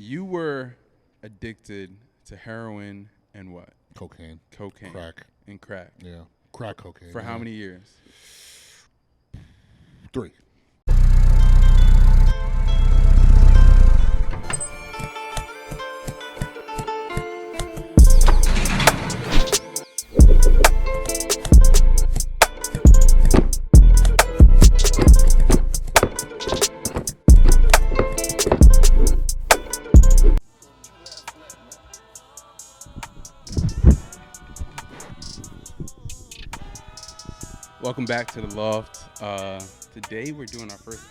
You were addicted to heroin and what? Cocaine. Crack. And crack. Yeah. Crack cocaine. For how many years? 3. Welcome back to the Loft. Today we're doing our first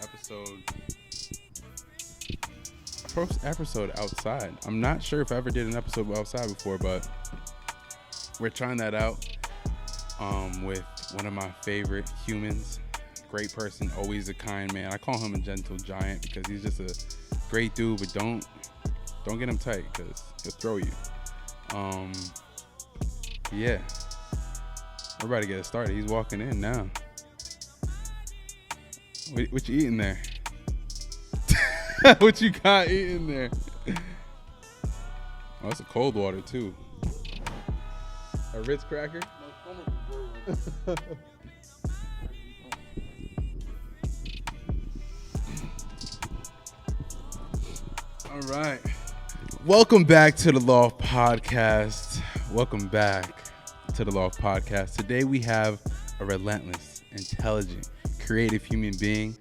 episode outside. I'm not sure if I ever did an episode outside before, but we're trying that out with one of my favorite humans. Great person, always a kind man. I call him a gentle giant because he's just a great dude, but don't get him tight because he'll throw you. Yeah. We're about to get it started. He's walking in now. What you eating there? What you got eating there? Oh, it's a cold water too. A Ritz cracker? All right. Welcome back to the Loft Podcast. Welcome back to the Loft Podcast. Today we have a relentless, intelligent, creative human being.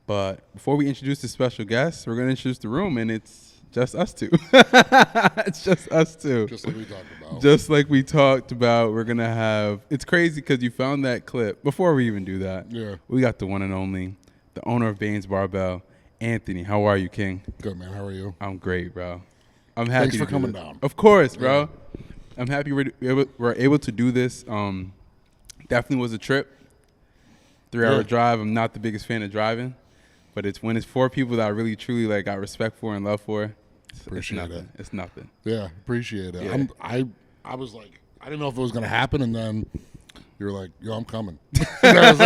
But before we introduce the special guest, we're going to introduce the room, and it's just us two. It's just us two. Just like we talked about. Just like we talked about, we're going to have... It's crazy because you found that clip. Before we even do that, we got the one and only, the owner of Baines Barbell, Anthony. How are you, King? Good, man. How are you? I'm great, bro. I'm happy. Thanks for coming down. Of course, bro. Yeah. I'm happy we're able to do this. Definitely was a trip. 3-hour drive. I'm not the biggest fan of driving, but it's when it's for people that I really truly like, got respect for and love for. Appreciate it. It's nothing. Yeah, appreciate it. Yeah. I was like, I didn't know if it was gonna happen, and then you were like, "Yo, I'm coming." And that was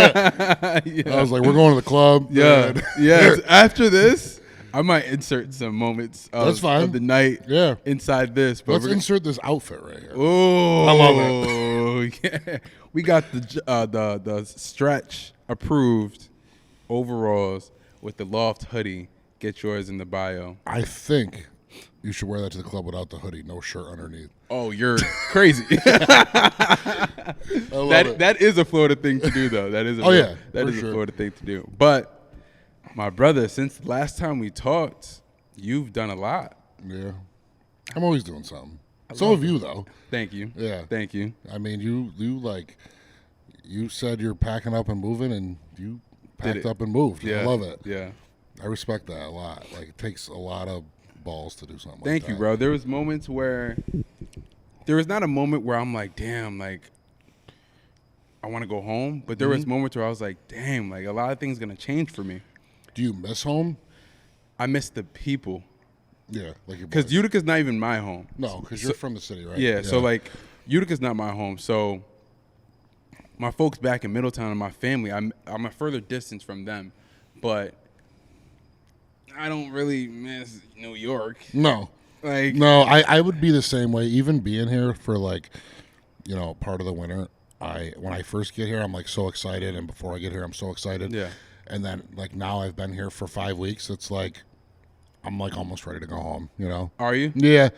it. Yeah. I was like, "We're going to the club." Yeah, yeah. After this, I might insert some moments of the night inside this. But let's insert this outfit right here. Oh, I love it. Yeah. We got the stretch approved overalls with the Loft hoodie. Get yours in the bio. I think you should wear that to the club without the hoodie, no shirt underneath. Oh, you're crazy. That is a Florida thing to do, though. That is a Florida thing to do. But my brother, since the last time we talked, you've done a lot. Yeah. I'm always doing something. So have you, though. Thank you. Yeah. Thank you. I mean, you said you're packing up and moving, and you packed up and moved. Yeah. I love it. Yeah. I respect that a lot. Like, it takes a lot of balls to do something like that. Thank you, bro. There was moments where, there was not a moment where I'm like, damn, like, I want to go home. But there was moments where I was like, damn, like, a lot of things going to change for me. Do you miss home? I miss the people. Yeah, like your because Utica's not even my home. No, because you're from the city, right? Yeah, so like Utica's not my home. So my folks back in Middletown and my family, I'm a further distance from them, but I don't really miss New York. No, I would be the same way. Even being here for like, part of the winter. When I first get here, I'm like so excited, and before I get here, I'm so excited. Yeah. And then, like, now I've been here for 5 weeks. It's like, I'm, like, almost ready to go home, Are you? Yeah.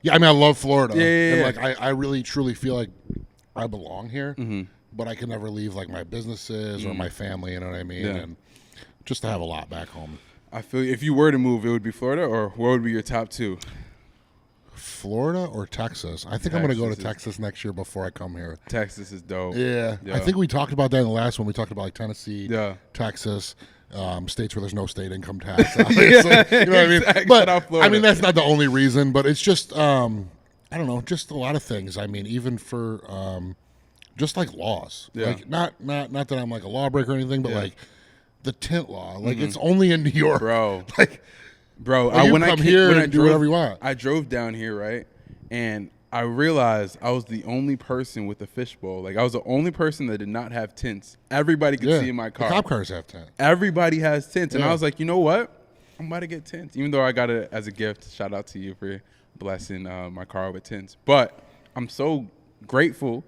Yeah, I mean, I love Florida. Yeah. And, like, I really, truly feel like I belong here. Mm-hmm. But I can never leave, like, my businesses or my family, you know what I mean? Yeah. And just to have a lot back home. I feel if you were to move, it would be Florida, or what would be your top two? Florida or Texas? I think I'm going to go to Texas next year before I come here. Texas is dope. Yeah. I think we talked about that in the last one. We talked about like Tennessee, Texas, states where there's no state income tax. Obviously. You know what I mean? Exactly. But I mean, that's not the only reason, but it's just, I don't know, just a lot of things. I mean, even for just like laws. Yeah. Like not that I'm like a lawbreaker or anything, but like the tint law. Like it's only in New York. Bro. Bro, when I do whatever you want. I drove down here, right? And I realized I was the only person with a fishbowl. Like, I was the only person that did not have tints. Everybody could see in my car. The cop cars have tints. Everybody has tints. And I was like, you know what? I'm about to get tints. Even though I got it as a gift. Shout out to you for blessing my car with tints. But I'm so grateful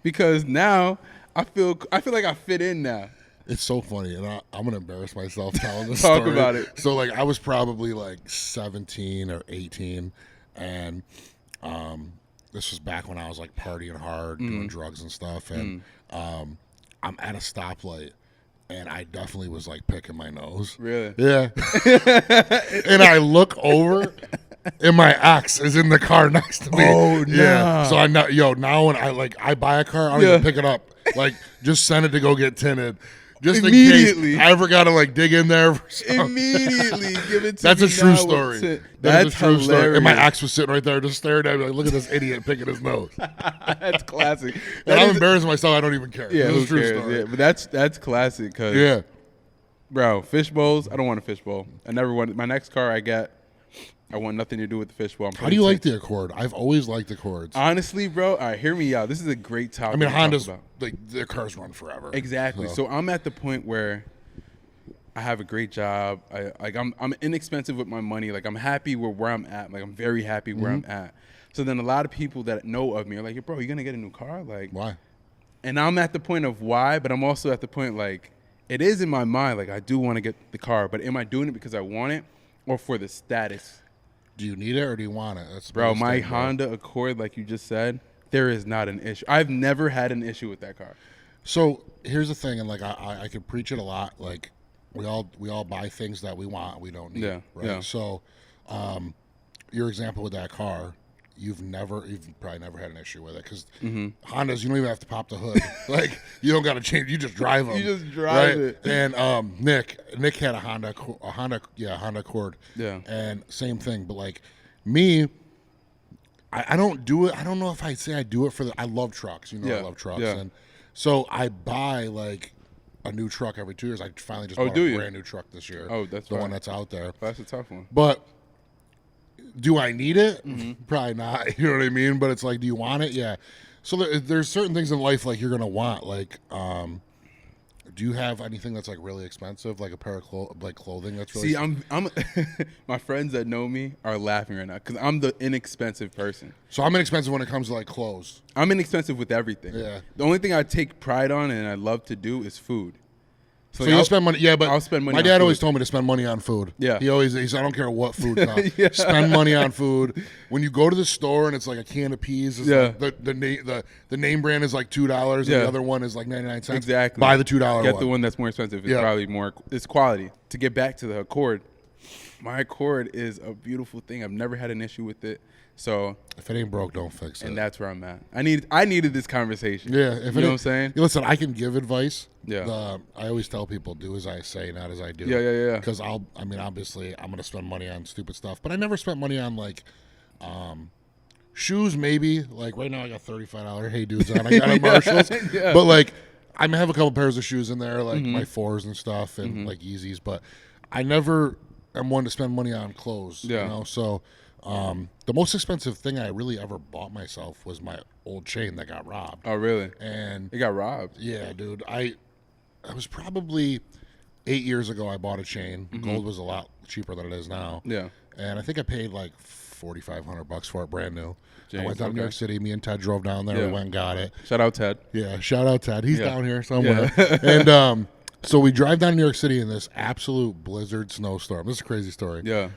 because now I feel like I fit in now. It's so funny, and I'm gonna embarrass myself telling this Talk story. about it. So like I was probably like 17 or 18, and this was back when I was like partying hard, doing drugs and stuff, and I'm at a stoplight. And I definitely was like picking my nose. Really? Yeah. And I look over, and my ex is in the car next to me. Oh, no. Yeah. So now when I buy a car, I don't even pick it up. Like, just send it to go get tinted. Just in case I ever got to like dig in there. For Immediately give it to That's me. a true story. That's a true hilarious. story. And my ex was sitting right there just staring at me like, look at this idiot picking his nose. That's classic. And I'm embarrassing myself. I don't even care. Yeah, That's who a true cares? story. Yeah, but that's classic because, bro, fish bowls, I don't want a fish bowl. I never want my next car I get. I want nothing to do with the fish bowl. How do you like the Accord? I've always liked Accords. Honestly, bro, all right, hear me out. This is a great topic. I mean, Honda's, like, their cars run forever. Exactly. So I'm at the point where I have a great job. I'm inexpensive with my money. Like, I'm happy where I'm at. Like, I'm very happy where I'm at. So then a lot of people that know of me are like, "Yo, bro, you gonna get a new car?" Like, why? And I'm at the point of why, but I'm also at the point like it is in my mind. Like, I do want to get the car, but am I doing it because I want it or for the status? Do you need it or do you want it? That's bro, my Honda Accord, like you just said, there is not an issue. I've never had an issue with that car. So here's the thing, and like I could preach it a lot. Like we all buy things that we want, we don't need. Yeah. Right. Yeah. So, your example with that car, you've probably never had an issue with it because Hondas, you don't even have to pop the hood. Like you don't got to change. You just drive them. You just drive it. And Nick had a Honda Accord. Yeah. And same thing, but like me, I don't do it. I don't know if I'd say I do it I love trucks. You know, I love trucks, and so I buy like a new truck every 2 years. I finally just bought a brand new truck this year. Oh, that's the one that's out there. That's a tough one. But do I need it? Probably not. You know what I mean? But it's like, do you want it? Yeah. So there's certain things in life like you're gonna want. Like, do you have anything that's like really expensive, like a pair of clothing that's really? See, I'm my friends that know me are laughing right now because I'm the inexpensive person. So I'm inexpensive when it comes to like clothes. I'm inexpensive with everything. Yeah. The only thing I take pride on and I love to do is food. So you'll spend money, but I'll spend money. My dad always told me to spend money on food. Yeah, he said I don't care what food costs. Spend money on food. When you go to the store and it's like a can of peas, like the name brand is like $2, and the other one is like 99 cents. Exactly. Buy the $2 one. Get the one that's more expensive. It's probably more. It's quality. To get back to the Accord, my Accord is a beautiful thing. I've never had an issue with it. So if it ain't broke, don't fix it. And that's where I'm at. I needed this conversation. Yeah, you know what I'm saying? Listen, I can give advice. Yeah. I always tell people, do as I say, not as I do. Yeah. Because obviously, I'm gonna spend money on stupid stuff, but I never spent money on like, shoes. Maybe like right now, I got $35 Hey Dudes on. I got at Marshalls, but like I may have a couple pairs of shoes in there, like my 4s and stuff, and like Yeezys. But I never am one to spend money on clothes. Yeah. You know, so. The most expensive thing I really ever bought myself was my old chain that got robbed. Oh, really? And it got robbed? Yeah, dude. I was probably 8 years ago I bought a chain. Gold was a lot cheaper than it is now. Yeah. And I think I paid like $4,500 for it brand new. James, I went down to New York City. Me and Ted drove down there. We went and got it. Shout out Ted. Yeah, shout out Ted. He's down here somewhere. And so we drive down to New York City in this absolute blizzard snowstorm. This is a crazy story. Yeah.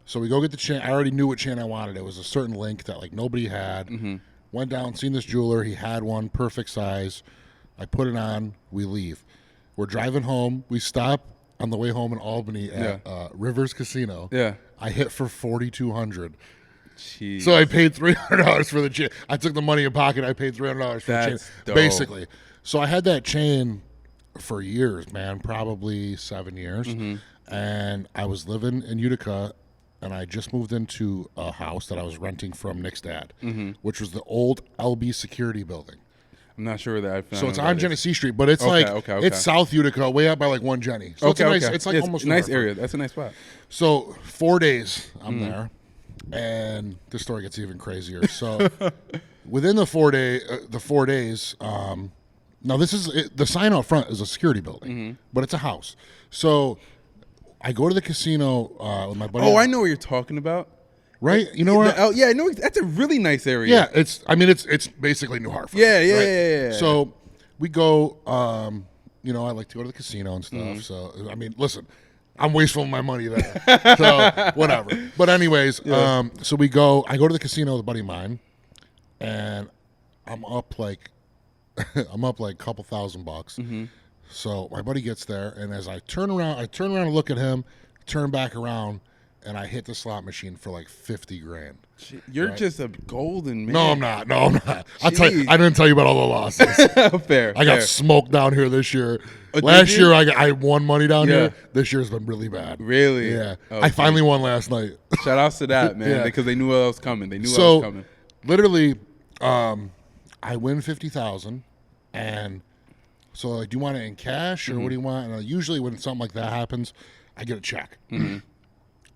So we go get the chain. I already knew what chain I wanted. It was a certain link that like nobody had. Went down, seen this jeweler. He had one, perfect size. I put it on. We leave. We're driving home. We stop on the way home in Albany at Rivers Casino. Yeah. I hit for $4,200. Jeez. So I paid $300 for the chain. I took the money in pocket. I paid $300 for the chain. Dope. Basically. So I had that chain for years, man. Probably 7 years. And I was living in Utica. And I just moved into a house that I was renting from Nick's dad, which was the old LB security building. I'm not sure where that I found. So it's on Genesee Street, but it's it's South Utica, way out by like 1 Jenny. So it's like almost a nice area. That's a nice spot. So 4 days I'm there, and this story gets even crazier. So within the 4 days, now this is the sign out front is a security building, but it's a house. So I go to the casino with my buddy. Oh, I know what you're talking about. Right? You know what? Yeah, I know. That's a really nice area. Yeah, it's basically New Hartford. Yeah. So we go. I like to go to the casino and stuff. So I mean, listen, I'm wasteful my money there. So whatever. But anyways, so we go. I go to the casino with a buddy of mine, and I'm up like a couple $1,000. So my buddy gets there, and as I turn around and look at him, turn back around, and I hit the slot machine for like $50,000. You're just a golden man. No, I'm not. I'll tell you, I didn't tell you about all the losses. Fair. I got smoked down here this year. Last year I won money down here. This year's been really bad. Really? Yeah. I finally won last night. Shout outs to that, man, because they knew I was coming. They knew I was coming. Literally, I win $50,000, and so like, do you want it in cash or what do you want? And usually when something like that happens, I get a check.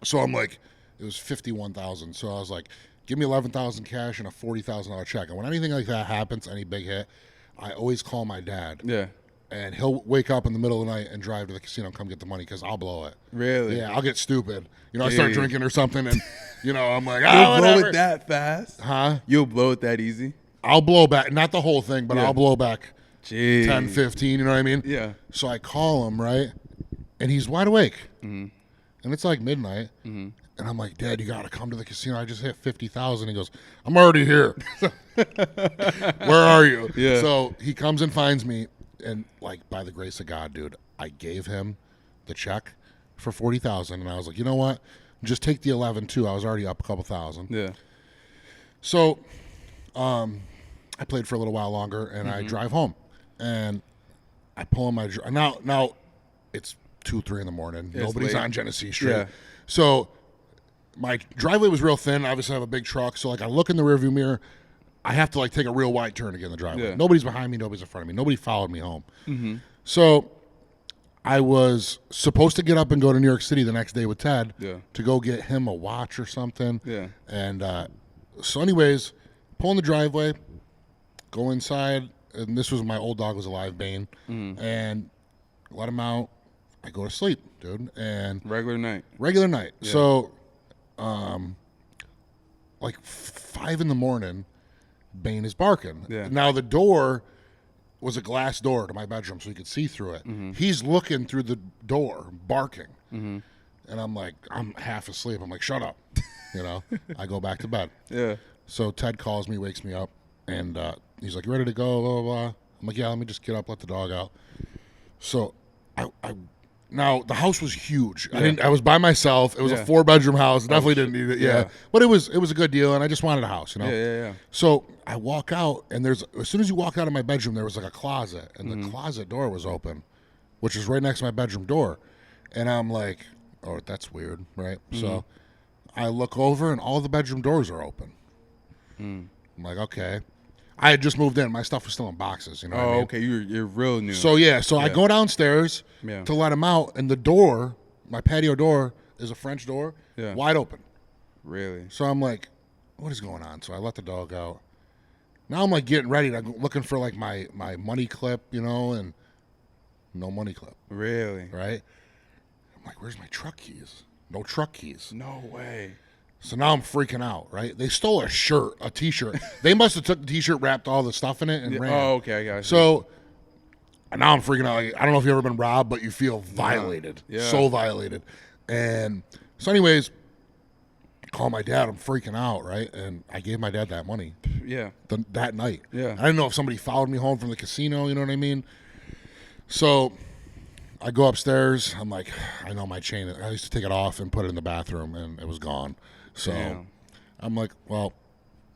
So I'm like, it was $51,000. So I was like, give me $11,000 cash and a $40,000 check. And when anything like that happens, any big hit, I always call my dad. Yeah. And he'll wake up in the middle of the night and drive to the casino and come get the money because I'll blow it. Really? Yeah, I'll get stupid. I start drinking or something, and I'm like, you'll blow it that fast? Huh? You'll blow it that easy? I'll blow back, not the whole thing, but I'll blow back 10, 15, you know what I mean? Yeah. So I call him, right? And he's wide awake. And it's like midnight. And I'm like, Dad, you got to come to the casino. I just hit $50,000. He goes, I'm already here. Where are you? Yeah. So he comes and finds me. And like, by the grace of God, dude, I gave him the check for $40,000. And I was like, you know what? Just take the 11 too. I was already up a couple thousand. Yeah. So I played for a little while longer, and I drive home. And I pull in my now it's 2, 3 in the morning. Nobody's on Genesee Street. Yeah. So my driveway was real thin. Obviously, I have a big truck. So like, I look in the rearview mirror. I have to like take a real wide turn to get in the driveway. Yeah. Nobody's behind me. Nobody's in front of me. Nobody followed me home. So I was supposed to get up and go to New York City the next day with Ted to go get him a watch or something. Yeah. And so anyways, pull in the driveway, go inside. And this was my old dog was alive, Bane. And let him out. I go to sleep, dude. And regular night. Yeah. So like 5 in the morning, Bane is barking. Yeah. Now the door was a glass door to my bedroom, so you could see through it. He's looking through the door, barking. And I'm like, I'm half asleep. I'm like, shut up. I go back to bed. Yeah. So Ted calls me, wakes me up, and he's like, you ready to go, blah, blah, blah. I'm like, yeah, let me just get up, let the dog out. So now the house was huge. Yeah. I was by myself. It was a 4-bedroom house. Definitely didn't need it. Yeah. But it was a good deal, and I just wanted a house, Yeah. So I walk out, and as soon as you walk out of my bedroom, there was like a closet, and the closet door was open, which is right next to my bedroom door. And I'm like, oh, that's weird, right? So I look over, and all the bedroom doors are open. I'm like, okay. I had just moved in. My stuff was still in boxes. You know what I mean? Okay. You're real new. So I go downstairs to let him out, and the door, my patio door, is a French door, wide open. Really? So I'm like, what is going on? So I let the dog out. Now I'm like getting ready. I'm looking for like my money clip, and no money clip. Really? Right? I'm like, where's my truck keys? No truck keys. No way. So now I'm freaking out, right? They stole a T-shirt. They must have took the T-shirt, wrapped all the stuff in it, and ran. Oh, okay, I got you. So now I'm freaking out. Like, I don't know if you've ever been robbed, but you feel violated. Yeah. So violated. And so anyways, I call my dad. I'm freaking out, right? And I gave my dad that money. Yeah. That night. Yeah. I didn't know if somebody followed me home from the casino, you know what I mean? So I go upstairs. I'm like, I know my chain. I used to take it off and put it in the bathroom, and it was gone. So I'm like, well,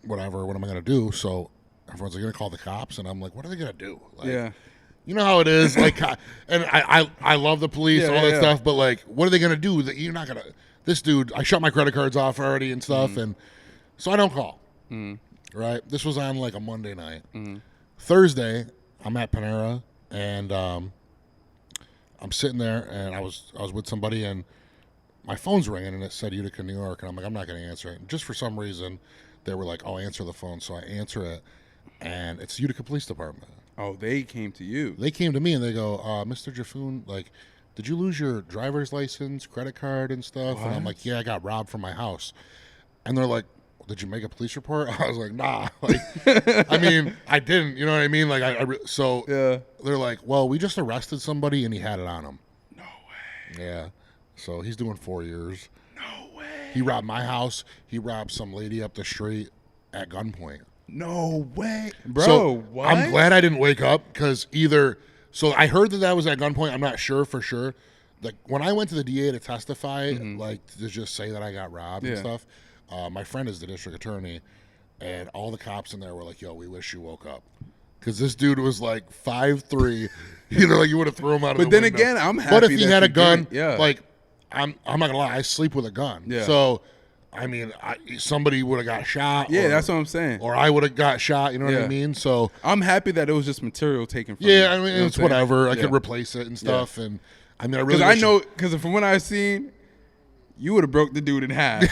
whatever. What am I going to do? So everyone's like, going to call the cops. And I'm like, what are they going to do? Like, you know how it is. Like, and I love the police, all that stuff. But, like, what are they going to do? That you're not going to – this dude, I shut my credit cards off already and stuff. And so I don't call. Right? This was on, like, a Monday night. Thursday, I'm at Panera. And I'm sitting there. And I was with somebody. And my phone's ringing, and it said Utica, New York, and I'm like, I'm not going to answer it. And just for some reason, they were like, I'll answer the phone. So I answer it, and it's Utica Police Department. Oh, they came to you. They came to me, and they go, Mr. Gifune, like, did you lose your driver's license, credit card, and stuff? What? And I'm like, yeah, I got robbed from my house. And they're like, did you make a police report? I was like, nah. Like, I mean, I didn't. You know what I mean? Like, so they're like, well, we just arrested somebody and he had it on him. No way. Yeah. So he's doing 4 years. No way. He robbed my house. He robbed some lady up the street at gunpoint. No way. Bro, so what? I'm glad I didn't wake up because so I heard that was at gunpoint. I'm not sure for sure. Like when I went to the DA to testify, like to just say that I got robbed and stuff, my friend is the district attorney, and all the cops in there were like, yo, we wish you woke up. Because this dude was like 5'3", like you would have thrown him out of the window. But then again, I'm happy. But if he had a gun, yeah. like I'm not gonna lie, I sleep with a gun. Yeah. So I mean, somebody would have got shot. Yeah, that's what I'm saying. Or I would have got shot. You know what I mean? So I'm happy that it was just material taken from yeah, me. I mean, it's whatever. I could replace it and stuff. And I mean, I really because from what I've seen, you would have broke the dude in half.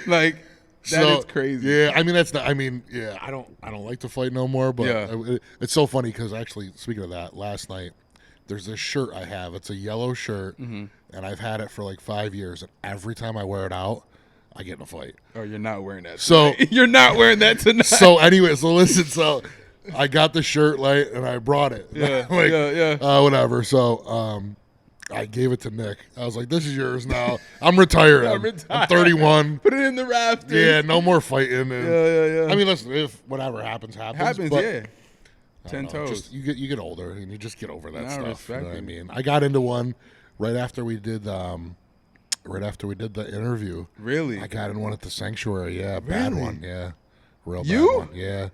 Like that is crazy. Yeah, I mean that's not. I mean, yeah, I don't like to fight no more. But it's so funny because actually, speaking of that, last night there's this shirt I have. It's a yellow shirt, and I've had it for like 5 years. And every time I wear it out, I get in a fight. Oh, you're not wearing that. So you're not wearing that tonight. So anyway, so listen, so I got the shirt late and I brought it. Yeah, whatever. So I gave it to Nick. I was like, "This is yours now. I'm retired. I'm 31. Put it in the rafters. Yeah, no more fighting." And, yeah. I mean, listen, if whatever happens. But, yeah. 10 toes. You get older and you just get over that stuff. You know what I mean? I got into one right after we did the interview. Really? I got in one at the sanctuary. Yeah, bad one. Yeah, real bad one. Yeah.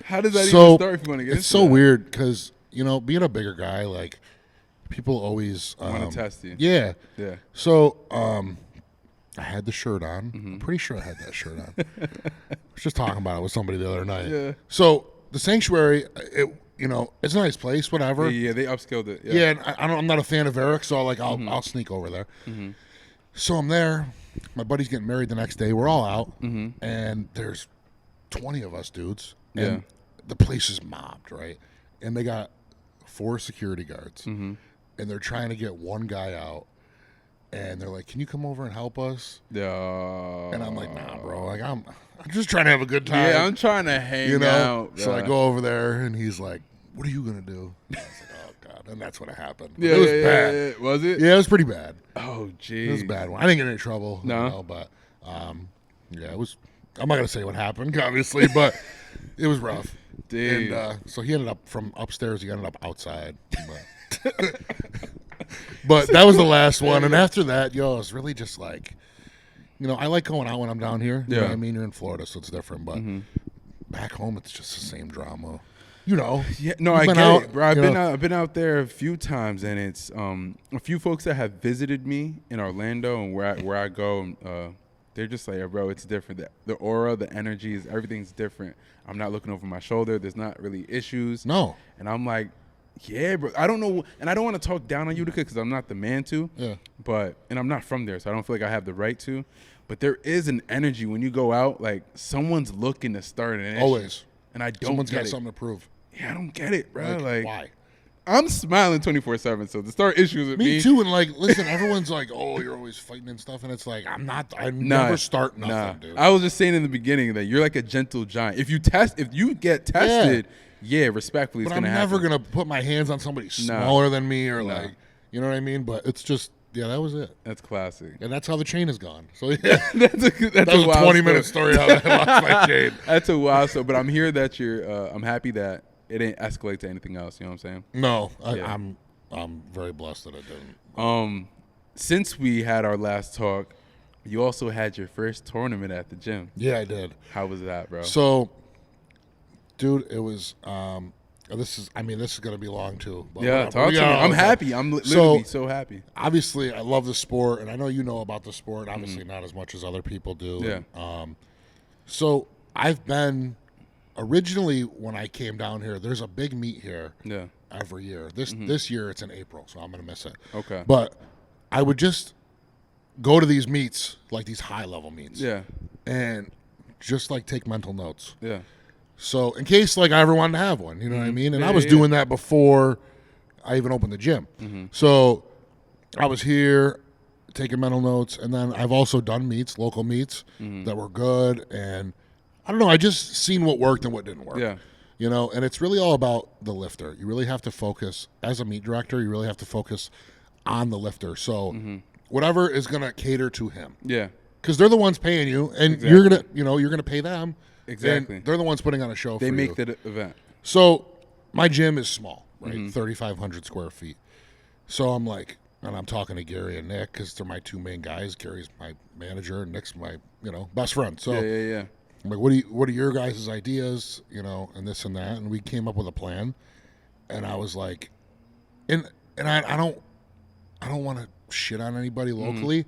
How does that even start? If you want to get it's so weird because being a bigger guy, like people always want to test you. Yeah. Yeah. So I had the shirt on. I'm pretty sure I had that shirt on. I was just talking about it with somebody the other night. Yeah. So the sanctuary, it's a nice place, whatever. Yeah, they upscaled it. Yeah, and I'm not a fan of Eric, so I'll sneak over there. So I'm there. My buddy's getting married the next day. We're all out, and there's 20 of us dudes. And the place is mobbed, right? And they got 4 security guards, and they're trying to get one guy out. And they're like, "Can you come over and help us?" Yeah. And I'm like, "Nah, bro. Like I'm just trying to have a good time. Yeah, I'm trying to hang out." So I go over there, and he's like, "What are you gonna do?" I was like, "Oh God!" And that's what happened. Yeah, it was bad. Yeah. Was it? Yeah, it was pretty bad. Oh, geez. It was a bad one. I didn't get in any trouble. No. But yeah, it was. I'm not gonna say what happened, obviously, but it was rough. Dude. And so he ended up from upstairs. He ended up outside. But that was the last one. And after that, it was really just like, I like going out when I'm down here. You know what I mean? You're in Florida, so it's different. But back home, it's just the same drama. Yeah, no, I get it, bro. I've been out there a few times, and it's a few folks that have visited me in Orlando and where I go. They're just like, bro, it's different. The aura, the energies, everything's different. I'm not looking over my shoulder. There's not really issues. No. And I'm like, yeah, bro. I don't know, and I don't want to talk down on Utica because I'm not the man to. Yeah. And I'm not from there, so I don't feel like I have the right to. But there is an energy when you go out, like someone's looking to start an issue. Always. And I don't Someone's get got it. something to prove. Yeah, I don't get it, bro. Like why? I'm smiling 24/7, so to start issues with me. Me too, and listen, everyone's like, "Oh, you're always fighting and stuff," and it's like, I'm not. I never start nothing, dude. I was just saying in the beginning that you're like a gentle giant. If you get tested, respectfully, it's gonna happen. I'm never gonna put my hands on somebody smaller than me or like, you know what I mean? But it's just, that was it. That's classic, and that's how the chain is gone. So yeah, that's a 20-minute story how I lost my chain. That's a wild story, but I'm here that you're. I'm happy that it didn't escalate to anything else. You know what I'm saying? No, I'm very blessed that it didn't. Since we had our last talk, you also had your first tournament at the gym. Yeah, I did. How was that, bro? So, dude, it was. This is gonna be long too. But talk to me. I'm happy. I'm literally so happy. Obviously, I love the sport, and I know you know about the sport. Obviously, not as much as other people do. Yeah. So I've been. Originally, when I came down here, there's a big meet here every year. This year it's in April, so I'm going to miss it. Okay. But I would just go to these meets, like these high-level meets. Yeah. And just, take mental notes. Yeah. So in case, I ever wanted to have one, you know what I mean? And I was doing that before I even opened the gym. So I was here taking mental notes, and then I've also done meets, local meets that were good, and I don't know, I just seen what worked and what didn't work. Yeah. You know, and it's really all about the lifter. You really have to focus, as a meet director, you really have to focus on the lifter. So whatever is going to cater to him. Yeah. Because they're the ones paying you, and Exactly. you're gonna pay them. Exactly. And they're the ones putting on a show for you. They make the event. So my gym is small, right? 3,500 square feet. So I'm like, and I'm talking to Gary and Nick because they're my two main guys. Gary's my manager, and Nick's my best friend. So Yeah. I'm like, what are your guys' ideas? And this and that, and we came up with a plan. And I was like, and I don't want to shit on anybody locally,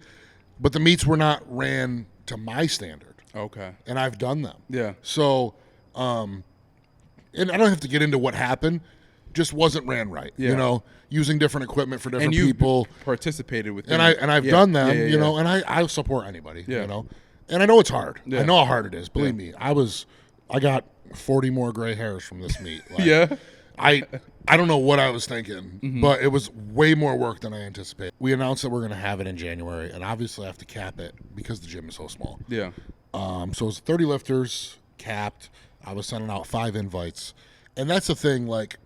but the meets were not ran to my standard. Okay. And I've done them. Yeah. So, and I don't have to get into what happened. Just wasn't ran right. Yeah. Using different equipment for different And you people. participated with And them. I've done them. Yeah. And I support anybody. Yeah. And I know it's hard. Yeah. I know how hard it is. Believe me. I got 40 more gray hairs from this meet. Like, Yeah. I don't know what I was thinking, but it was way more work than I anticipated. We announced that we're going to have it in January, and obviously I have to cap it because the gym is so small. Yeah. So it was 30 lifters, capped. I was sending out 5 invites. And that's the thing, like,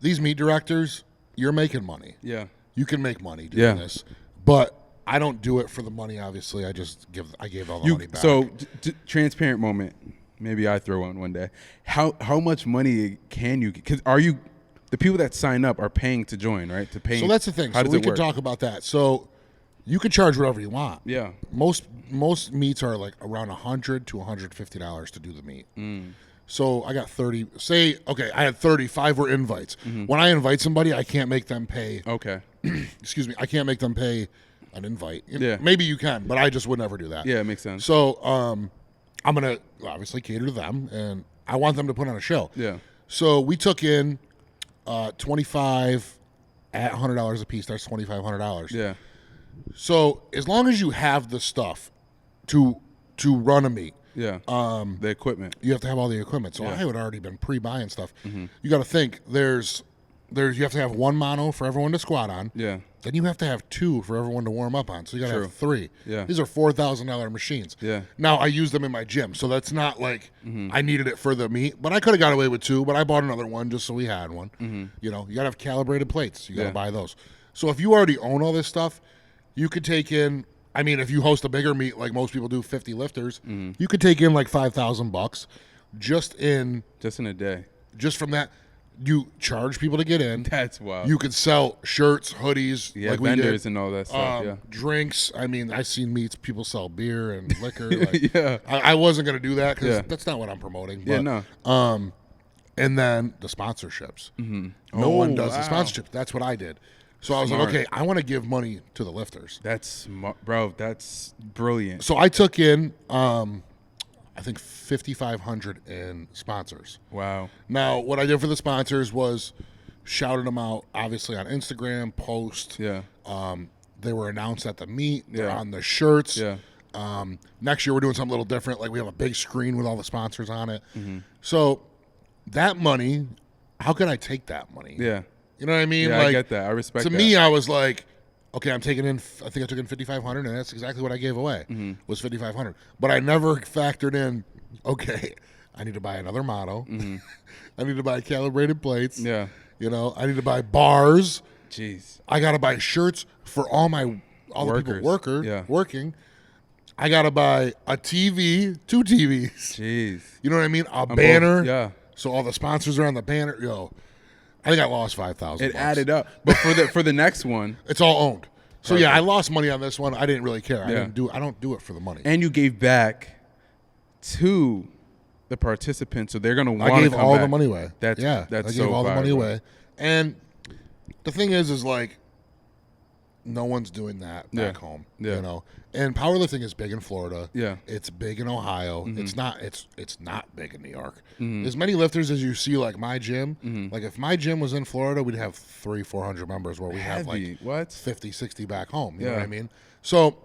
these meet directors, you're making money. Yeah. You can make money doing this. But I don't do it for the money, obviously. I gave all the money back. So, transparent moment. Maybe I throw one day. How much money can you get? Because the people that sign up are paying to join, right? So that's the thing. How so does we it could work? talk about that. So you could charge whatever you want. Yeah. Most meets are like around $100 to $150 to do the meet. So I got 30. I had 35 were invites. When I invite somebody, I can't make them pay. Okay. Excuse me. I can't make them pay an invite. Yeah. Maybe you can, but I just would never do that. Yeah, it makes sense. So I'm gonna obviously cater to them, and I want them to put on a show. Yeah. So we took in 25 at $100 a piece. That's $2,500. Yeah. So as long as you have the stuff to run a meet, Yeah. The equipment. you have to have all the equipment. So Yeah. I had already been pre-buying stuff. You got to think you have to have one mono for everyone to squat on. Yeah. Then you have to have 2 for everyone to warm up on. So you got to have 3. Yeah. These are $4,000 machines. Yeah. Now I use them in my gym, so that's not like I needed it for the meet. But I could have got away with 2. But I bought another one just so we had one. You got to have calibrated plates. You got to buy those. So if you already own all this stuff, you could take in. I mean, if you host a bigger meet like most people do, 50 lifters, you could take in like $5,000 just in a day. Just from that. You charge people to get in. That's wild. You could sell shirts, hoodies, Yeah, like we vendors did. and all that stuff. Yeah. Drinks. I mean, I've seen meets. People sell beer and liquor. Like, Yeah. I wasn't going to do that because Yeah. that's not what I'm promoting. Yeah, But, no. and then the sponsorships. No one does the wow. sponsorships. That's what I did. So I was like, Smart. okay, I want to give money to the lifters. That's smart, bro. That's brilliant. So I took in, I think, 5,500 in sponsors. Wow. Now, what I did for the sponsors was shouted them out, obviously, on Instagram, post. Yeah. They were announced at the meet. They're Yeah. on the shirts. Yeah. Next year, we're doing something a little different. Like, we have a big screen with all the sponsors on it. So that money, how can I take that money? Yeah. You know what I mean? Yeah, like, I get that. I respect to that. me, I was like, okay, I'm taking in, I think I took in 5,500, and that's exactly what I gave away, was 5,500. But I never factored in, okay, I need to buy another model. I need to buy calibrated plates. Yeah. I need to buy bars. Jeez. I got to buy shirts for all the people working. I got to buy a TV, 2 TVs. Jeez. You know what I mean? A banner. Yeah. So all the sponsors are on the banner. I think I lost $5,000. It added up. But for the next one, it's all owned. So Perfect. yeah, I lost money on this one. I didn't really care. Yeah. I don't do it for the money. and you gave back to the participants, so they're gonna want to I come gave all back. the money away. That's I so gave all the money valuable. away. And the thing is like, no one's doing that back home. Yeah. And powerlifting is big in Florida. Yeah. It's big in Ohio. It's not big in New York. As many lifters as you see like my gym. Like if my gym was in Florida, we'd have 300-400 members where we have like Heavy. What? 50-60 back home. You know Yeah. what I mean? So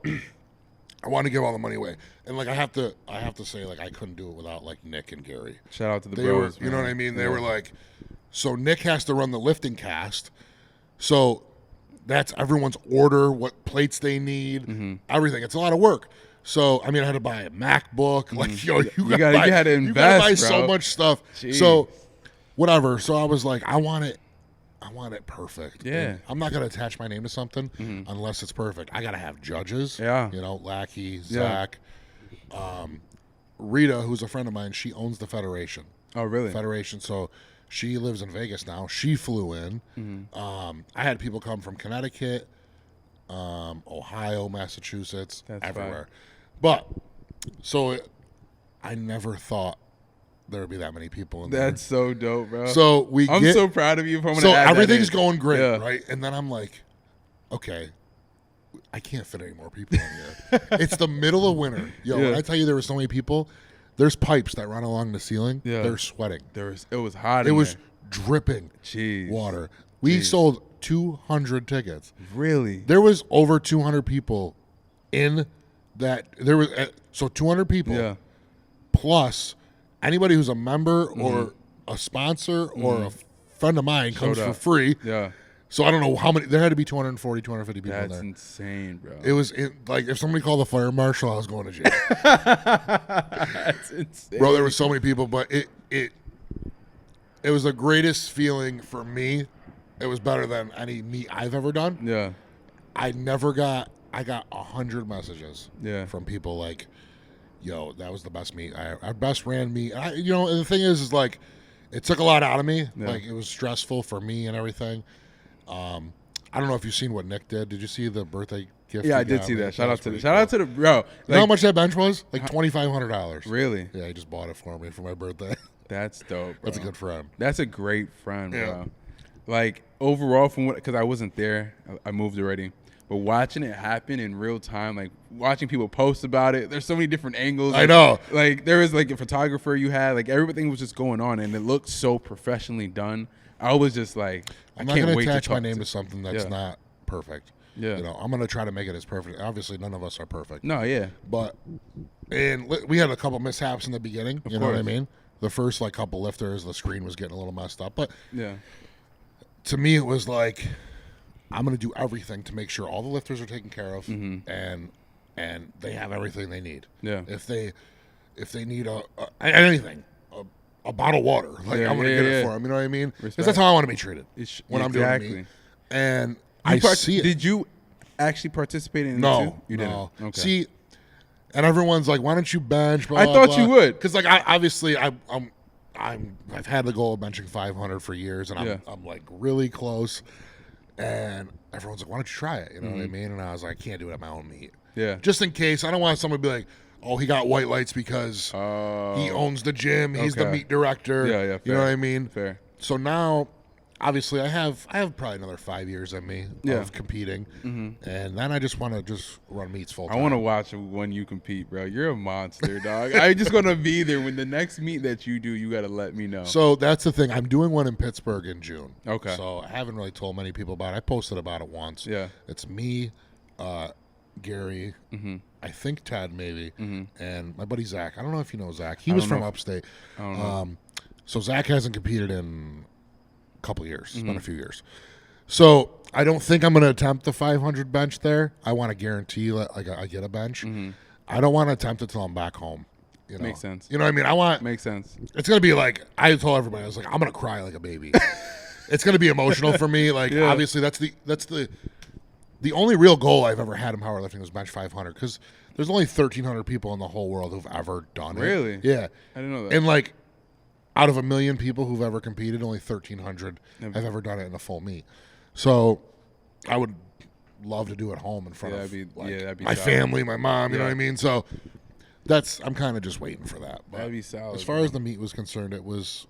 I want to give all the money away. And like I have to say like I couldn't do it without like Nick and Gary. Shout out to the They bros. were, you know man. what I mean? They Yeah. were like, So Nick has to run the lifting cast. So that's everyone's order, what plates they need, everything. It's a lot of work. So, I mean, I had to buy a MacBook. Like, yo, you had to invest, you gotta buy bro. so much stuff. Jeez. So, whatever. So I was like, I want it perfect. Yeah. And I'm not gonna attach my name to something unless it's perfect. I gotta have judges. Yeah. You know, Lackey, Zach, Rita, who's a friend of mine. She owns the Federation. Oh, really? Federation. So she lives in Vegas now. She flew in. I had people come from Connecticut, Ohio, Massachusetts, everywhere. But so I never thought there would be that many people in there. That's so dope, bro. So I'm so proud of you. If I'm gonna so add everything's that in. going great, Yeah. right? And then I'm like, okay, I can't fit any more people in here. It's the middle of winter. Yo, when I tell you there were so many people, there's pipes that run along the ceiling. Yeah. They're sweating. It was hot. It was dripping Jeez. water. We sold 200 tickets. Really? There was over 200 people in that. There was 200 people. Yeah. Plus anybody who's a member or a sponsor or a friend of mine comes for free. Yeah. So I don't know how many. There had to be 240, 250 people in there. That's insane, bro. It was like if somebody called the fire marshal, I was going to jail. That's insane, Bro, there were so many people, but it was the greatest feeling for me. It was better than any meet I've ever done. Yeah. I got 100 messages from people like, yo, that was the best meet. Our best ran meet. And the thing is like, it took a lot out of me. Yeah. Like, it was stressful for me and everything. I don't know if you've seen what Nick did. Did you see the birthday gift? Yeah, I did see that. Shout out to the bro. Like, you know how much that bench was? Like $2,500. Really? Yeah, he just bought it for me for my birthday. That's dope, bro. That's a good friend. That's a great friend, Yeah. bro. Like, overall, because I wasn't there, I moved already. But watching it happen in real time, like watching people post about it, there's so many different angles. I know. Like, there was like a photographer you had, like everything was just going on, and it looked so professionally done. I was just like, I'm I not can't going wait to to attach my talk name to something that's not perfect. Yeah. I'm going to try to make it as perfect. Obviously, none of us are perfect. No, yeah. But we had a couple mishaps in the beginning. You know what I mean? The first like couple lifters, the screen was getting a little messed up. But yeah, to me, it was like, I'm going to do everything to make sure all the lifters are taken care of and they have everything they need. Yeah. If they need anything, a bottle of water, like I'm going to get it for them. You know what I mean? Because that's how I want to be treated when I'm doing the meet. And I see it. Did you actually participate in it too? You didn't. No. Okay. See, and everyone's like, "Why don't you bench?" Blah, I blah, thought blah. you would, because like I've had the goal of benching 500 for years, and I'm like really close. And everyone's like, "Why don't you try it?" You know what I mean? And I was like, "I can't do it at my own meet." Yeah. Just in case, I don't want someone to be like, "Oh, he got white lights because he owns the gym. He's the meet director." Yeah, yeah. Fair. You know what I mean? Fair. So now, obviously, I have probably another 5 years in me of competing, and then I just want to just run meets full time. I want to watch when you compete, bro. You're a monster, dog. I just want to be there when the next meet that you do. You got to let me know. So that's the thing. I'm doing one in Pittsburgh in June. Okay. So I haven't really told many people about it. I posted about it once. Yeah. It's me, Gary, I think Ted maybe, and my buddy Zach. I don't know if you know Zach. He was from upstate. I don't know. So Zach hasn't competed in a couple years. It's been a few years. So I don't think I'm going to attempt the 500 bench there. I want to guarantee that I get a bench. I don't want to attempt it till I'm back home. You know? Makes sense. You know what I mean? Makes sense. It's going to be like, I told everybody, I was like, I'm going to cry like a baby. It's going to be emotional for me. Like, obviously, that's the only real goal I've ever had in powerlifting was bench 500, because there's only 1,300 people in the whole world who've ever done it. Really? Yeah. I didn't know that. And like, out of 1 million people who've ever competed, only 1,300 have ever done it in a full meet. So I would love to do it home in front of my family, my mom, you know what I mean? So I'm kind of just waiting for that. But that'd be solid. as far as the meet was concerned, it was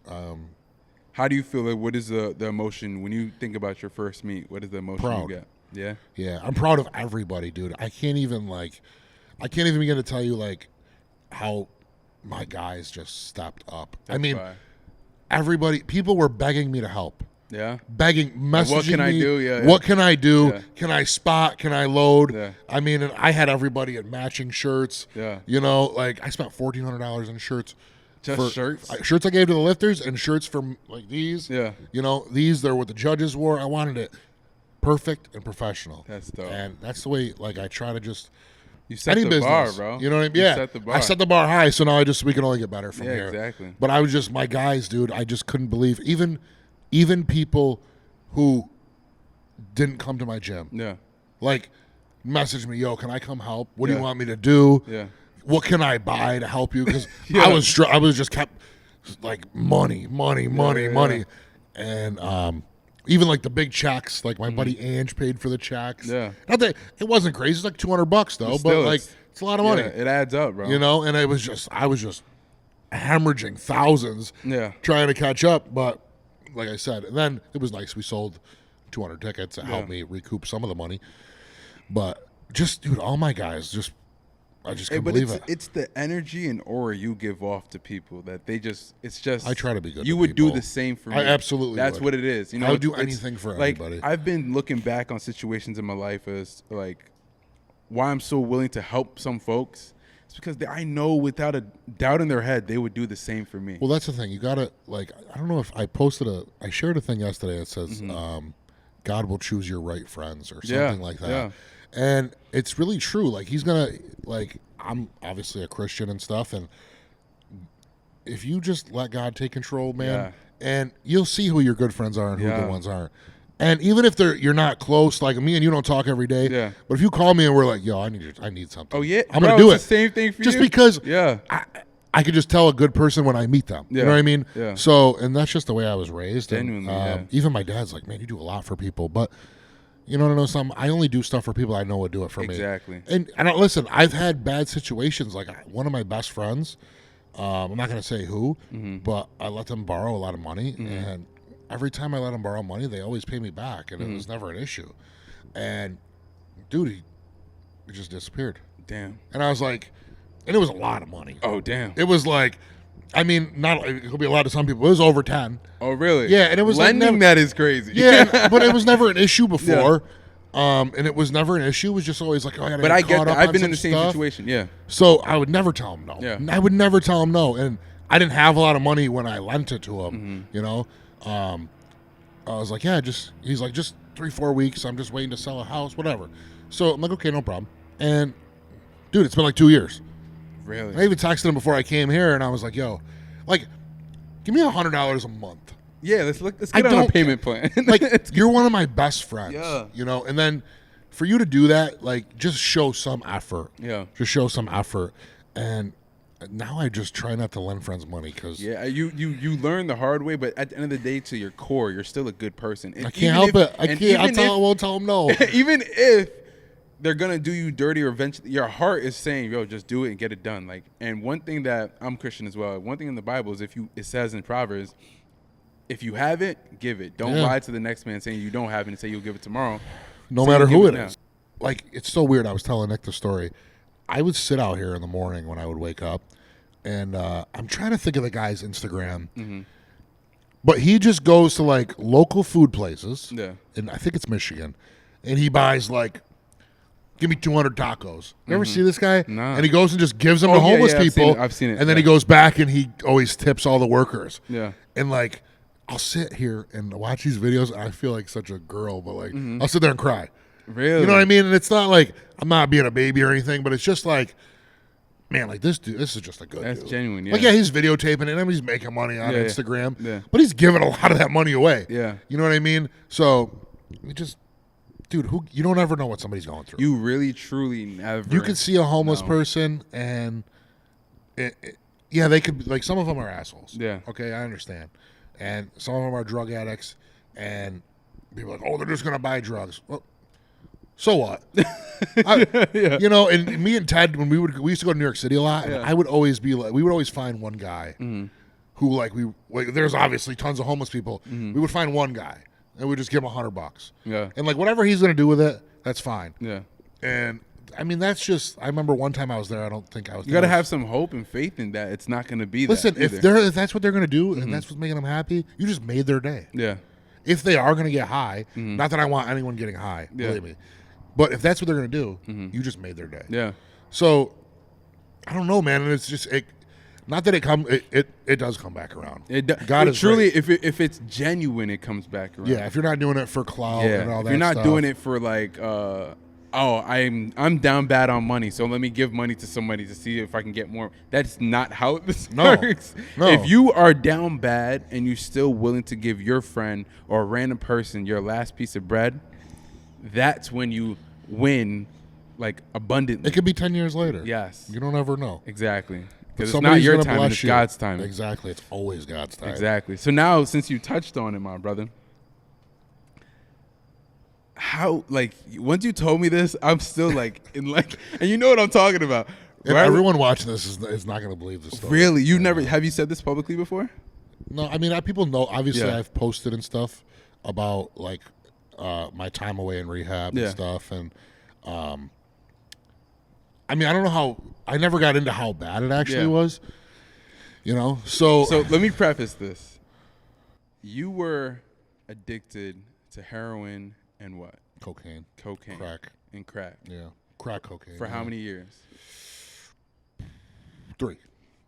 how do you feel? Like, what is the emotion when you think about your first meet? What is the emotion proud. you get? Yeah? Yeah, I'm proud of everybody, dude. I can't even begin to tell you like how my guys just stepped up. People were begging me to help. Yeah. Begging, messaging me. What can I do? Yeah. What can I do? Yeah. Can I spot? Can I load? Yeah. I mean, and I had everybody in matching shirts. Yeah. You know, like I spent $1,400 in shirts. Just shirts? Shirts I gave to the lifters and shirts from like these. Yeah. You know, they're what the judges wore. I wanted it perfect and professional. That's dope. And that's the way, like, I try to just... You set the bar, bro. You know what I mean? Yeah. Set the bar. I set the bar high, so now we can only get better from here. Yeah, exactly. But I was just, my guys, dude, I just couldn't believe, even people who didn't come to my gym. Yeah. Like, message me, yo, can I come help? What do you want me to do? Yeah. What can I buy to help you? Because I was just kept like money, and even like the big checks. Like my buddy Ange paid for the checks. Yeah, not that it wasn't crazy. It's like $200 though, but like it's a lot of money. It adds up, bro. You know, and I was just hemorrhaging thousands. Yeah, trying to catch up, but like I said, and then it was nice. We sold 200 tickets to help me recoup some of the money. But just, dude, all my guys I just couldn't believe it. It's the energy and aura you give off to people that it's just. I try to be good. You would do the same for me. I absolutely. That's would. what it is. You know, I would do anything for anybody. I've been looking back on situations in my life as like why I'm so willing to help some folks. It's because I know without a doubt in their head they would do the same for me. Well, that's the thing. You gotta like. I don't know if I shared a thing yesterday that says, "God will choose your right friends" or something like that. Yeah. And it's really true. Like he's gonna I'm obviously a Christian and stuff, and if you just let God take control, man, and you'll see who your good friends are and who the ones aren't. And even if you're not close, like me and you don't talk every day, but if you call me and we're like, yo, I need something. Oh yeah, I'm gonna do it. It's the same thing for just you. Just because I could just tell a good person when I meet them. You know what I mean? Yeah. So, and that's just the way I was raised. Genuinely, and, even my dad's like, man, you do a lot for people, but you know what I know? I only do stuff for people I know would do it for me. Exactly. And listen, I've had bad situations. Like one of my best friends, I'm not going to say who, but I let them borrow a lot of money, and every time I let them borrow money, they always pay me back, and it was never an issue. And dude, he just disappeared. Damn. And I was like, and it was a lot of money. Oh damn. It was like, I mean, it could be a lot to some people. It was over 10. Oh really? Yeah, and it was lending. That is crazy. Yeah, but it was never an issue before. And it was never an issue. It was just always like, oh, I gotta get caught up I've been on in the same stuff. situation. Yeah. So I would never tell him no. Yeah. I would never tell him no. And I didn't have a lot of money when I lent it to him. You know, I was like, he's like, just 3-4 weeks. I'm just waiting to sell a house, whatever. So I'm like, okay, no problem. And dude, it's been like 2 years. Really? I even texted him before I came here, and I was like, yo, like, give me $100 a month. Yeah, let's get on a payment plan. Like, you're one of my best friends. Yeah. You know, and then for you to do that, like, just show some effort. Yeah. Just show some effort. And now I just try not to lend friends money because you learn the hard way, but at the end of the day, to your core, you're still a good person. And I can't help it. I won't tell them no. Even if they're gonna do you dirty, or eventually your heart is saying, yo, just do it and get it done. Like, and one thing that I'm Christian as well. One thing in the Bible is it says in Proverbs, if you have it, give it. Don't lie to the next man saying you don't have it and say you'll give it tomorrow. No matter who it is. Like, it's so weird. I was telling Nick the story. I would sit out here in the morning when I would wake up, and I'm trying to think of the guy's Instagram. But he just goes to like local food places. Yeah. And I think it's Michigan. And he buys like, give me 200 tacos. You ever see this guy? No. And he goes and just gives them to homeless people. I've seen it. And then he goes back and he always tips all the workers. Yeah. And like, I'll sit here and watch these videos, and I feel like such a girl, but like, I'll sit there and cry. Really? You know what I mean? And it's not like I'm not being a baby or anything, but it's just like, man, like this dude, this is just a good dude. That's genuine, yeah. Like, yeah, he's videotaping it, and he's making money on Instagram. Yeah. But he's giving a lot of that money away. Yeah. You know what I mean? So, dude, you don't ever know what somebody's going through. You really, truly never. You could see a homeless person, and they could, like, some of them are assholes. Yeah. Okay, I understand. And some of them are drug addicts, and people are like, oh, they're just going to buy drugs. Well, so what? You know, and me and Ted, when we used to go to New York City a lot, and I would always be like, we would always find one guy who, like, there's obviously tons of homeless people. We would find one guy, and we'd just give him $100. Yeah. And, like, whatever he's going to do with it, that's fine. Yeah. And, I mean, that's just, I remember one time I was there, I don't think I was You got to have some hope and faith in that. It's not going to be Listen, that. Listen, if that's what they're going to do, and that's what's making them happy, you just made their day. Yeah. If they are going to get high, not that I want anyone getting high, believe me. But if that's what they're going to do, you just made their day. Yeah. So, I don't know, man. And it's just, Not that it does come back around. God is truly right. If it's genuine, it comes back around. Yeah, if you're not doing it for clout and all that stuff. If you're not doing it for like, I'm down bad on money, so let me give money to somebody to see if I can get more. That's not how this works. No. If you are down bad and you're still willing to give your friend or a random person your last piece of bread, that's when you win, like, abundantly. It could be 10 years later. Yes. You don't ever know. Exactly. Because it's not your time, it's God's time. Exactly. It's always God's time. Exactly. So now, since you touched on it, my brother, how, like, once you told me this, I'm still like, and you know what I'm talking about. Right? Everyone watching this is not going to believe this story. Really? Have you said this publicly before? No, I mean, people know, obviously I've posted and stuff about, like, my time away in rehab and stuff. And, I mean, I don't know how, I never got into how bad it actually was, you know? So let me preface this. You were addicted to heroin and what? Cocaine. Crack. And crack. Yeah. Crack cocaine. For how many years? 3.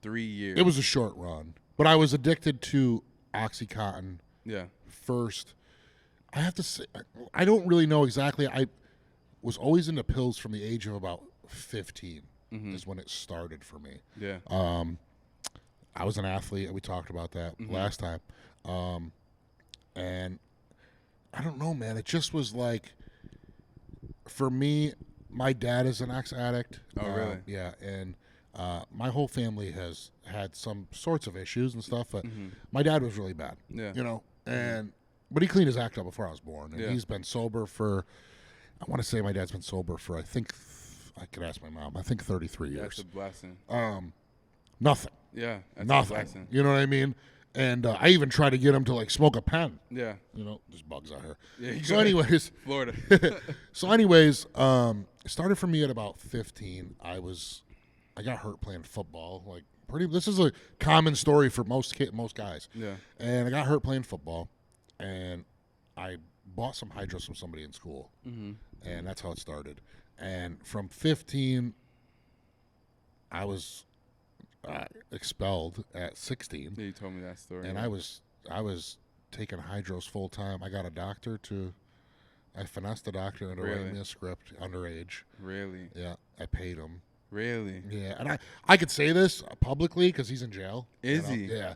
3 years. It was a short run. But I was addicted to Oxycontin first. I have to say, I don't really know exactly. I was always into pills from the age of about 15 is when it started for me. Yeah. I was an athlete. We talked about that last time. And I don't know, man. It just was like, for me, my dad is an ex-addict. Oh, really? Yeah. And my whole family has had some sorts of issues and stuff, but my dad was really bad. Yeah. You know, but he cleaned his act up before I was born. And he's been sober for, I want to say my dad's been sober for, I think, I could ask my mom, I think 33 years. That's a blessing. Nothing. Yeah. That's nothing. A blessing. You know what I mean? And I even tried to get him to, like, smoke a pen. Yeah. You know, there's bugs out here. Yeah, so anyways. Florida. It started for me at about 15. I got hurt playing football. Like, this is a common story for most guys. Yeah. And I got hurt playing football, and I bought some hydros from somebody in school. And that's how it started. And from 15, I was expelled at 16. Yeah, you told me that story. And I was taking hydros full time. I got a doctor I finessed the doctor into writing me a script underage. Really? Yeah, I paid him. Really? Yeah, and I could say this publicly because he's in jail. Is he? Yeah.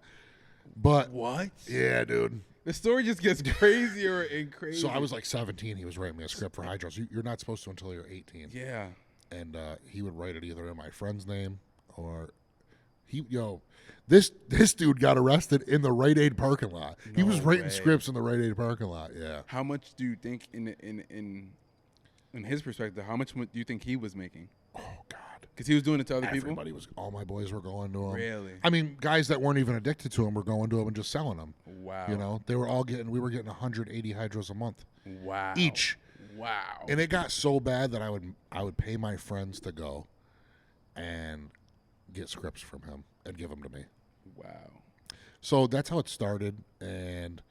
But what? Yeah, dude. The story just gets crazier and crazier. So I was like 17. He was writing me a script for hydros. You're not supposed to until you're 18. Yeah. And he would write it either in my friend's name or this dude got arrested in the Rite Aid parking lot. He was writing scripts in the Rite Aid parking lot. Yeah. How much do you think in his perspective? How much do you think he was making? Oh God. Because he was doing it to other people? All my boys were going to him. Really? I mean, guys that weren't even addicted to him were going to him and just selling them. Wow. You know, we were getting 180 hydros a month. Wow. Each. Wow. And it got so bad that I would pay my friends to go and get scripts from him and give them to me. Wow. So that's how it started. And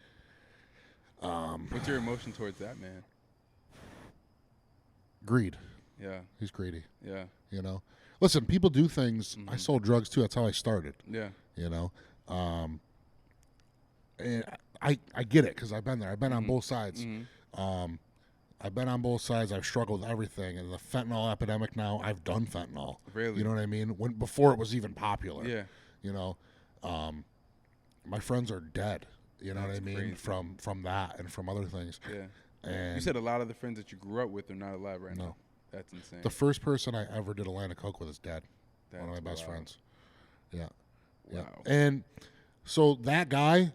what's your emotion towards that man? Greed. Yeah. He's greedy. Yeah. You know, listen, people do things. I sold drugs too. That's how I started. Yeah. You know, and I get it because I've been there. I've been on both sides. I've been on both sides. I've struggled with everything. And the fentanyl epidemic now, I've done fentanyl. Really? You know what I mean? Before it was even popular. Yeah. You know, my friends are dead. You know what I mean? Crazy. From that and from other things. Yeah. And you said a lot of the friends that you grew up with are not alive right now. No. That's insane. The first person I ever did a line of coke with is dead. That's one of my best friends. Yeah. Yeah. Wow. And so that guy,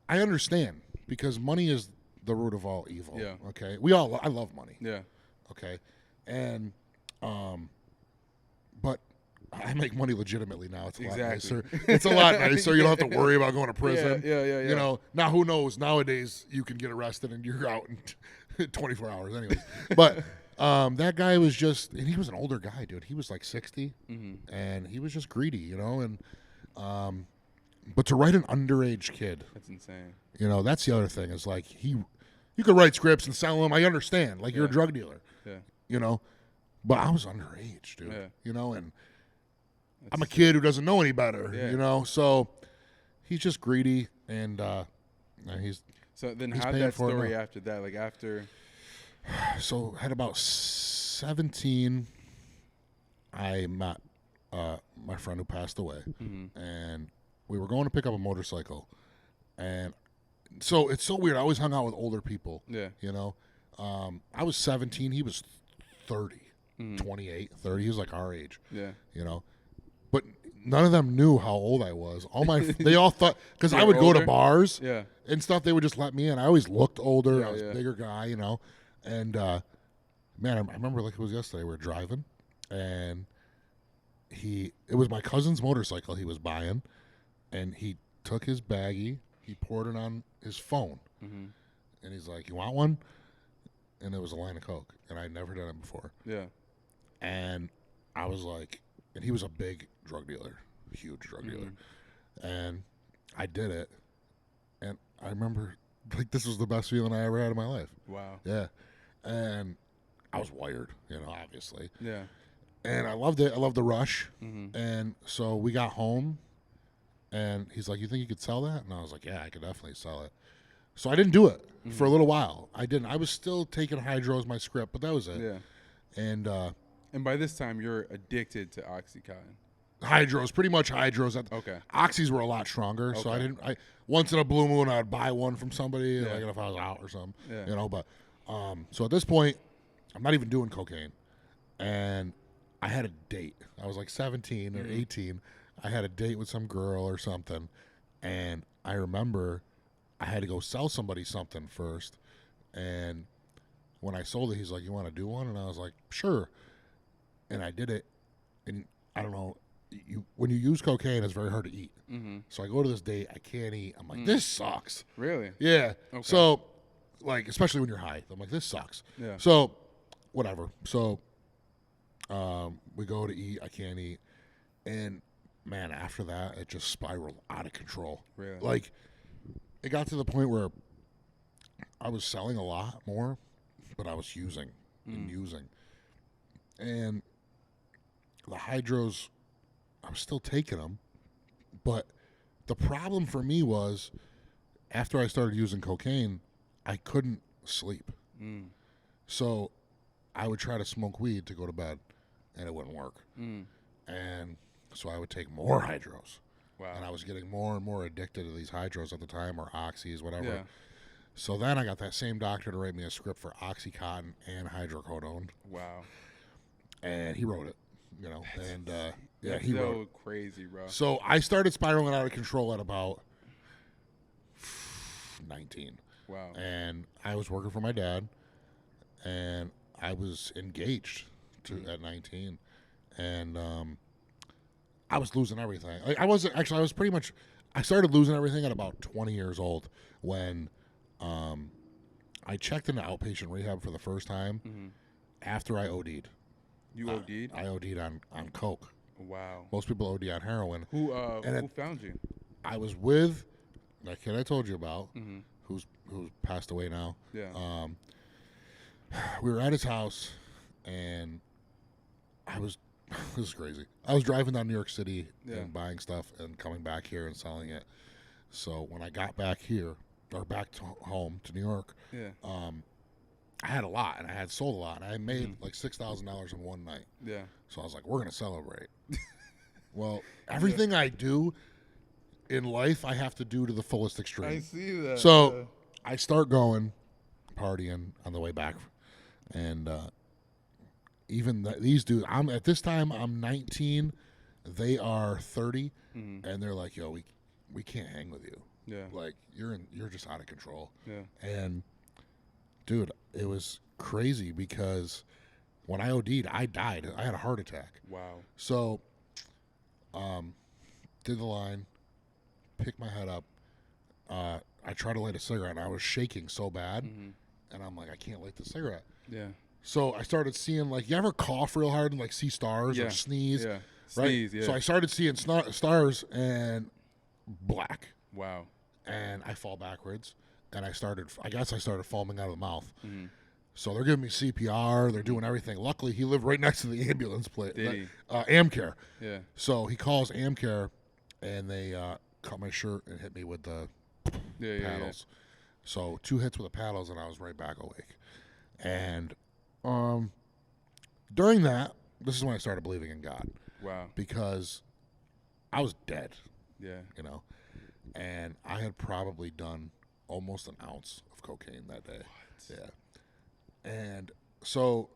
I understand because money is the root of all evil. Yeah. Okay. I love money. Yeah. Okay. And, but I make money legitimately now. It's a lot nicer. It's a lot nicer. You don't have to worry about going to prison. Yeah. You know, now who knows? Nowadays you can get arrested and you're out in 24 hours anyways. But, that guy was and he was an older guy, dude. He was like 60 and he was just greedy, you know, and, but to write an underage kid, that's insane. You know, that's the other thing is like you could write scripts and sell them. I understand. Like you're a drug dealer, Yeah. you know, but I was underage, dude, Yeah. you know, and I'm a kid who doesn't know any better, Yeah. you know. So he's just greedy, and he's. So then, he's how'd paying that for it story now. after that? Like after. So at about 17, I met my friend who passed away, and we were going to pick up a motorcycle, and so it's so weird. I always hung out with older people. Yeah. You know, I was 17. He was 30, 28, 30. He was like our age. Yeah. You know, but none of them knew how old I was. They all thought, because I You're would go to older? bars Yeah. and stuff. They would just let me in. I always looked older. Yeah, I was a bigger guy, you know. And man, I remember like it was yesterday. We were driving, and it was my cousin's motorcycle he was buying, and he took his baggie, he poured it on his phone, and he's like, "You want one?" And it was a line of Coke, and I'd never done it before. Yeah. And I was like, and he was a big drug dealer, huge drug dealer, and I did it, and I remember like this was the best feeling I ever had in my life. Wow. Yeah. And I was wired, you know, obviously. Yeah. And I loved it. I loved the rush. And so we got home, and he's like, "You think you could sell that?" And I was like, "Yeah, I could definitely sell it." So I didn't do it for a little while. I didn't. I was still taking hydro as my script, but that was it. Yeah. And by this time, you're addicted to OxyContin. hydros, pretty much hydros. Okay. Oxys were a lot stronger, so Okay. I once in a blue moon I'd buy one from somebody, Yeah. like if I was out or something, Yeah. you know. But so at this point, I'm not even doing cocaine, and I had a date. I was like 17 or 18. I had a date with some girl or something, and I remember I had to go sell somebody something first, and when I sold it, he's like, "You want to do one?" And I was like, "Sure," and I did it, and I don't know. When you use cocaine, it's very hard to eat. So I go to this date, I can't eat. I'm like, this sucks. Really? Yeah. Okay. So, like, especially when you're high, I'm like, this sucks. Yeah. So, whatever. So, we go to eat. I can't eat, and man, after that, it just spiraled out of control. Really? Like, it got to the point where I was selling a lot more, but I was using and using, and the hydros, I was still taking them, but the problem for me was after I started using cocaine, I couldn't sleep. So I would try to smoke weed to go to bed, and it wouldn't work. And so I would take more hydros. Wow. And I was getting more and more addicted to these hydros at the time, or oxys, whatever. Yeah. So then I got that same doctor to write me a script for OxyContin and hydrocodone, Wow. and he wrote it. You know, and yeah, That's he so wrote it. crazy, bro. So I started spiraling out of control at about 19. Wow. And I was working for my dad, and I was engaged at 19, and I was losing everything. I was pretty much, I started losing everything at about 20 years old when I checked into outpatient rehab for the first time after I OD'd. You OD'd? I OD'd on coke. Wow. Most people OD on heroin. Who found you? I was with that kid I told you about, who's passed away now. Yeah. We were at his house, and this is crazy. I was driving down New York City and buying stuff and coming back here and selling it. So when I got back here, or back to home to New York, I had a lot, and I had sold a lot. I made like $6,000 in one night. Yeah. So I was like, we're going to celebrate. Well, everything I do in life, I have to do to the fullest extreme. I see that. So I start going, partying on the way back. And even these dudes, at this time, I'm 19. They are 30. And they're like, yo, we can't hang with you. Yeah. Like, you're just out of control. Yeah. And, dude, it was crazy because when I OD'd, I died. I had a heart attack. Wow. So, did the line, picked my head up. I tried to light a cigarette, and I was shaking so bad. And I'm like, I can't light the cigarette. Yeah. So I started seeing, like, you ever cough real hard and, like, see stars or sneeze? Yeah. Right? Sneeze, yeah. So I started seeing stars and black. Wow. And I fall backwards. And I started foaming out of the mouth. So they're giving me CPR. They're doing everything. Luckily, he lived right next to the ambulance place. Did he? Amcare. Yeah. So he calls Amcare, and they cut my shirt and hit me with the paddles. Yeah. So 2 hits with the paddles, and I was right back awake. And during that, this is when I started believing in God. Wow. Because I was dead. Yeah. You know, and I had probably done almost an ounce of cocaine that day. What? Yeah. And so,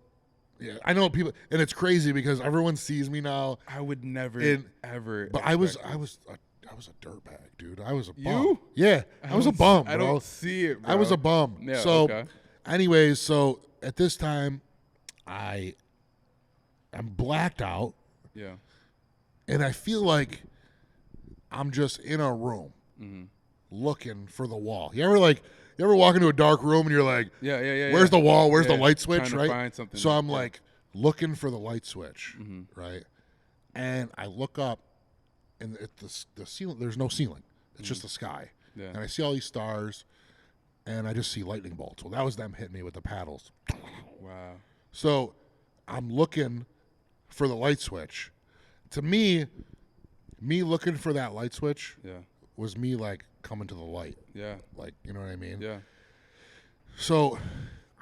yeah, I know people, and it's crazy because everyone sees me now. I would never, ever. But I was a dirtbag, dude. I was a bum. You? Yeah, I was a bum, bro. I don't see it, bro. I was a bum. Yeah, so, okay. anyways, so at this time, I'm blacked out. Yeah. And I feel like I'm just in a room looking for the wall. You ever walk into a dark room and you're like, yeah. Where's the wall? Where's the light switch? Trying to right? find something. So I'm like looking for the light switch, right? And I look up, and at the ceiling, there's no ceiling. It's just the sky. Yeah. And I see all these stars, and I just see lightning bolts. Well, that was them hitting me with the paddles. Wow. So I'm looking for the light switch. To me looking for that light switch was me like coming to the light. Yeah. Like, you know what I mean? Yeah. So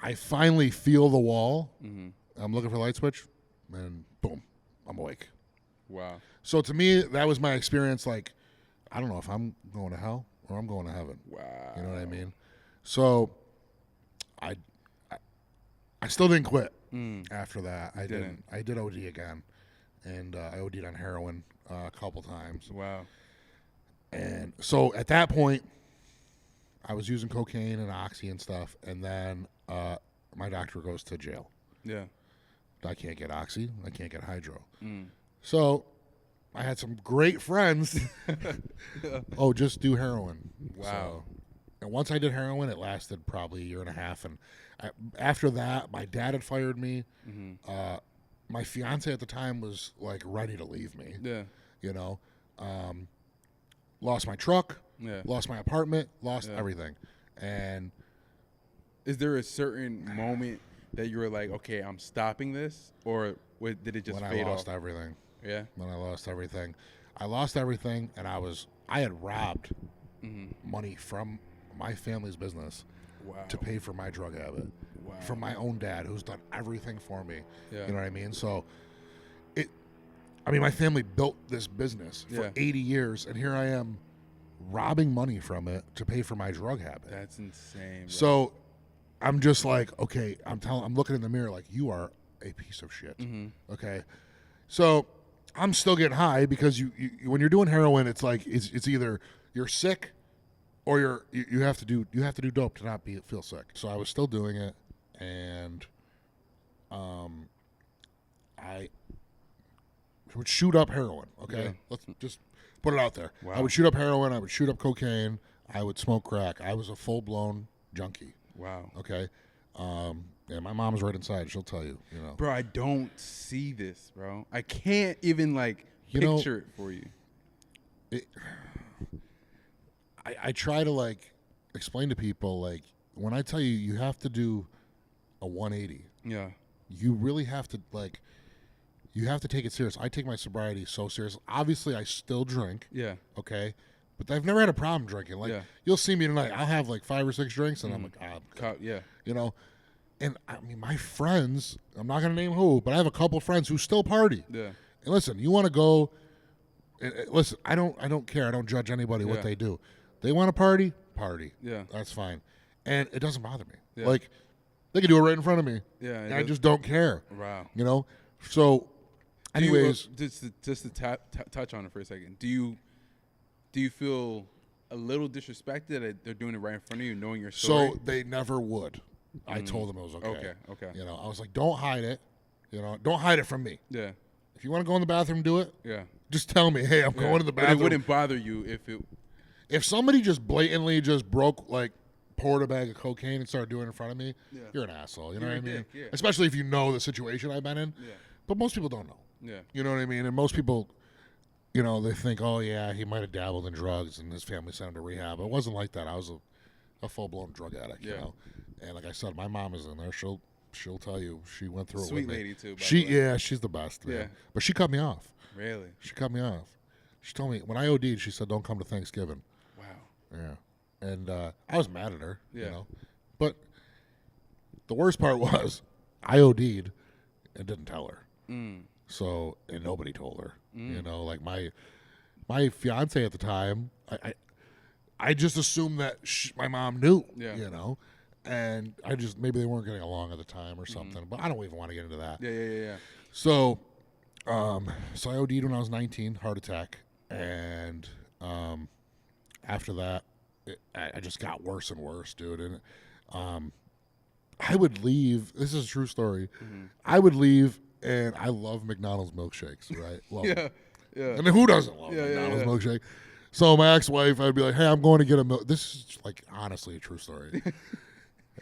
I finally feel the wall. I'm looking for the light switch, and boom, I'm awake. Wow. So to me, that was my experience. Like, I don't know if I'm going to hell or I'm going to heaven. Wow. You know what I mean? So I still didn't quit after that. I didn't. I did OD again, and I OD'd on heroin a couple times. Wow. And so at that point, I was using cocaine and oxy and stuff, and then my doctor goes to jail. Yeah. I can't get oxy. I can't get hydro. So I had some great friends. Oh, just do heroin. Wow. So, and once I did heroin, it lasted probably a year and a half. And after that, my dad had fired me. My fiance at the time was like ready to leave me. Yeah. You know, lost my truck. Yeah. Lost my apartment. Lost everything. And is there a certain moment that you were like, okay, I'm stopping this, or did it just fade off? When I lost everything. Yeah. When I lost everything. I lost everything, and I had robbed money from my family's business to pay for my drug habit. Wow. From my own dad, who's done everything for me. Yeah. You know what I mean? So, my family built this business for 80 years, and here I am robbing money from it to pay for my drug habit. That's insane, bro. So, I'm just like, okay, I'm looking in the mirror like, you are a piece of shit. Okay? So, I'm still getting high because you when you're doing heroin, it's like it's either you're sick or you have to do dope to not feel sick. So I was still doing it, and I would shoot up heroin. Okay, Yeah. Let's just put it out there. Wow. I would shoot up heroin. I would shoot up cocaine. I would smoke crack. I was a full-blown junkie. Wow. Okay, yeah, my mom's right inside. She'll tell you. You know, Bro, I don't see this, bro. I can't even picture it for you. I try to like explain to people, like, when I tell you you have to do a 180, Yeah. you really have to you have to take it serious. I take my sobriety so serious. Obviously, I still drink. Yeah. Okay, but I've never had a problem drinking. Like, you'll see me tonight. I'll have like 5 or 6 drinks, and I'm like, yeah. You know. And my friends, I'm not going to name who, but I have a couple friends who still party. Yeah. And listen, you want to go, listen, I don't care. I don't judge anybody what they do. They want to party. Yeah. That's fine. And it doesn't bother me. Yeah. Like, they can do it right in front of me. Yeah. And I just don't care. Wow. You know? So, anyways. Just to touch on it for a second, do you feel a little disrespected that they're doing it right in front of you, knowing your story? So, they never would. I told them it was okay. Okay. You know, I was like, don't hide it. You know, don't hide it from me. Yeah. If you want to go in the bathroom, do it. Yeah. Just tell me, hey, I'm going to the bathroom. But it wouldn't bother you if somebody just blatantly just poured a bag of cocaine and started doing it in front of me, you're an asshole. You know what I mean? Yeah. Especially if you know the situation I've been in. Yeah. But most people don't know. Yeah. You know what I mean? And most people, you know, they think, oh yeah, he might have dabbled in drugs and his family sent him to rehab. It wasn't like that. I was a full-blown drug addict, Yeah. you know. And like I said, my mom is in there. She'll tell you she went through it Sweet with me. lady too. By the way. She's the best. Man. Yeah. But she cut me off. Really? She cut me off. She told me when I OD'd, she said, "Don't come to Thanksgiving." Wow. Yeah. And I was mad at her. Yeah. You know. But the worst part was I OD'd and didn't tell her. So and nobody told her. You know, like my fiance at the time, I just assumed that my mom knew. Yeah. You know. And I just maybe they weren't getting along at the time or something, but I don't even want to get into that. Yeah. So, so I OD'd when I was 19, heart attack, and after that, I just got worse and worse, dude. And I would leave. This is a true story. I would leave, and I love McDonald's milkshakes, right? Love them. Yeah. I mean, who doesn't love McDonald's milkshake? So my ex-wife, I'd be like, "Hey, I'm going to get a milk." This is like honestly a true story.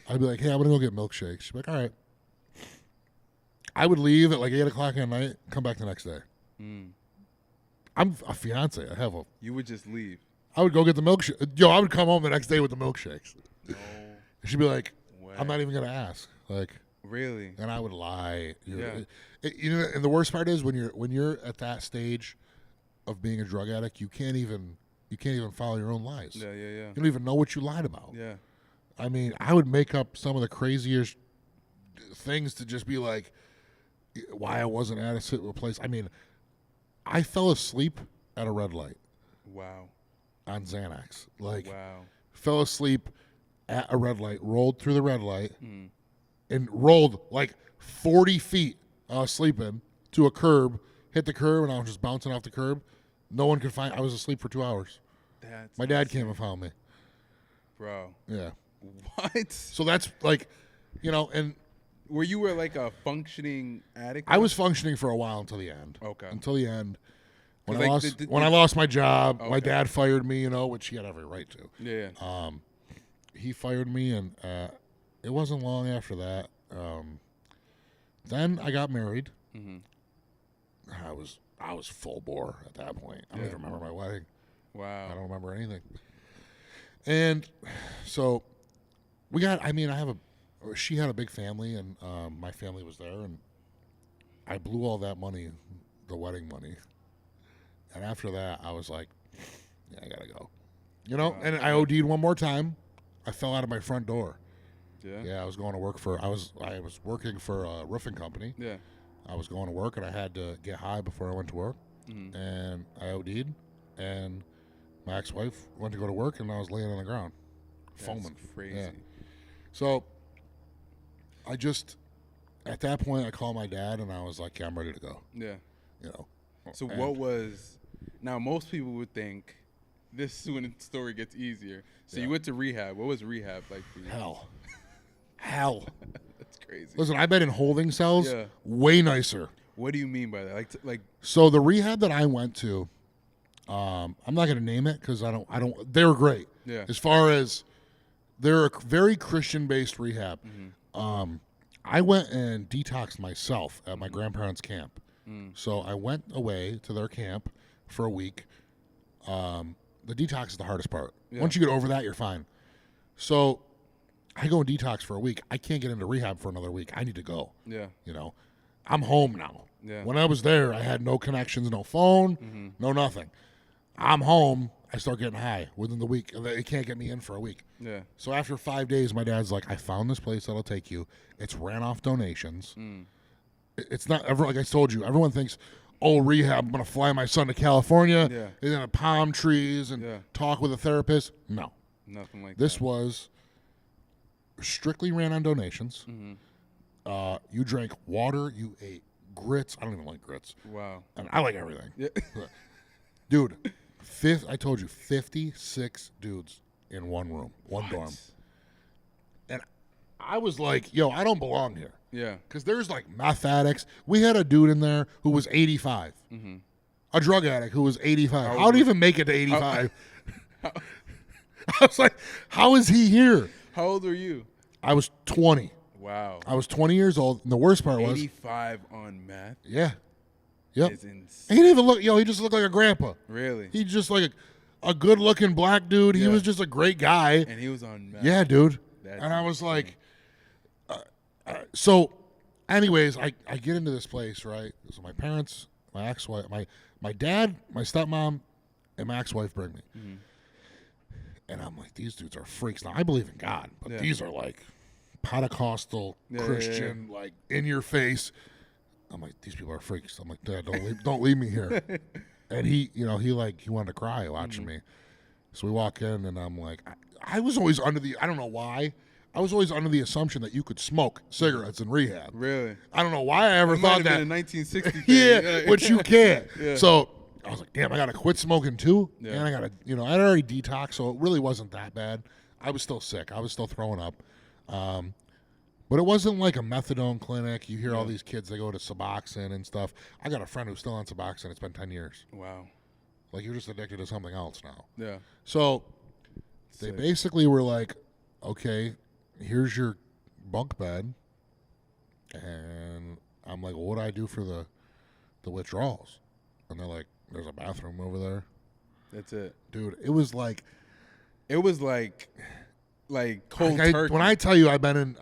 I'd be like, "Hey, I'm gonna go get milkshakes." She'd be like, "All right." I would leave at like 8 o'clock at night, come back the next day. I'm a fiance. You would just leave. I would go get the milkshake. Yo, I would come home the next day with the milkshakes. No. She'd be like, way. "I'm not even gonna ask." Like, really? and I would lie. Yeah. You know, and the worst part is when you're at that stage of being a drug addict, you can't even follow your own lies. Yeah. You don't even know what you lied about. Yeah. I mean, I would make up some of the craziest things to just be like, why I wasn't at a certain place. I mean, I fell asleep at a red light. Wow. On Xanax. Like, wow. Fell asleep at a red light, rolled through the red light, and rolled like 40 feet sleeping to a curb, hit the curb, and I was just bouncing off the curb. No one could find. I was asleep for 2 hours. My dad came and found me. Bro. Yeah. What? So that's like, you know, and were you like a functioning addict? I was functioning for a while until the end. Okay. Until the end. When like, I lost my job, my dad fired me, you know, which he had every right to. Yeah. He fired me, and it wasn't long after that. Then I got married. I was full bore at that point. I don't even remember my wedding. Wow. I don't remember anything. And so she had a big family, and my family was there, and I blew all that money, the wedding money. And after that, I was like, yeah, I gotta go. You know, and I OD'd one more time. I fell out of my front door. Yeah, I was going to work I was working for a roofing company. Yeah. I was going to work, and I had to get high before I went to work. And I OD'd, and my ex-wife went to go to work, and I was laying on the ground, foaming. That's crazy. Yeah. So at that point, I called my dad, and I was like, yeah, I'm ready to go. Yeah. You know. So what was, now most people would think this is when the story gets easier. So you went to rehab. What was rehab like for you? Hell. That's crazy. Listen, I've been in holding cells way nicer. What do you mean by that? Like So the rehab that I went to, I'm not going to name it because I don't. They were great. Yeah. As far as they're a very Christian-based rehab. I went and detoxed myself at my grandparents' camp. So I went away to their camp for a week. The detox is the hardest part. Once you get over that, you're fine. So I go and detox for a week. I can't get into rehab for another week. I need to go. Yeah. You know, I'm home now. Yeah. When I was there, I had no connections, no phone, no nothing. I'm home. I start getting high within the week. They can't get me in for a week. Yeah. So after 5 days, my dad's like, I found this place that'll take you. It's ran off donations. It's not ever like I told you. Everyone thinks, oh, rehab, I'm going to fly my son to California. Yeah. He's going to palm trees and talk with a therapist. No. Nothing like this that. was strictly ran on donations. You drank water. You ate grits. I don't even like grits. Wow. And I like everything. Yeah. Dude, I told you, 56 dudes in one room, one dorm. And I was like, yo, I don't belong here. Yeah. Because there's like meth addicts. We had a dude in there who was 85. A drug addict who was 85. How did he even make it to 85? I was like, how is he here? How old are you? I was 20. Wow. I was 20 years old. And the worst part was 85 on meth. Yeah. Yep. Is insane. He didn't even look, he just looked like a grandpa. Really? He just like a good-looking black dude. He was just a great guy. And he was on meth. Yeah, dude. That's and I was like, so anyways, I get into this place, right? So my parents, my ex-wife, my dad, my stepmom, and my ex-wife bring me. Mm-hmm. And I'm like, these dudes are freaks. Now, I believe in God, but these are like Pentecostal Christian, like in your face. I'm like, these people are freaks. I'm like, Dad, don't leave me here. And he wanted to cry watching me. So we walk in, and I'm like, I was always under I don't know why. I was always under the assumption that you could smoke cigarettes in rehab. Really? I don't know why I ever thought that. In 1960. Yeah, which you can't. Yeah. So I was like, damn, I got to quit smoking too? Yeah. And I got to, I'd already detoxed, so it really wasn't that bad. I was still sick. I was still throwing up. But it wasn't like a methadone clinic. You hear all these kids, they go to Suboxone and stuff. I got a friend who's still on Suboxone. It's been 10 years. Wow. Like, you're just addicted to something else now. Yeah. So they basically were like, okay, here's your bunk bed. And I'm like, well, what do I do for the withdrawals? And they're like, there's a bathroom over there. That's it. Dude, it was like cold turkey. When I tell you I've been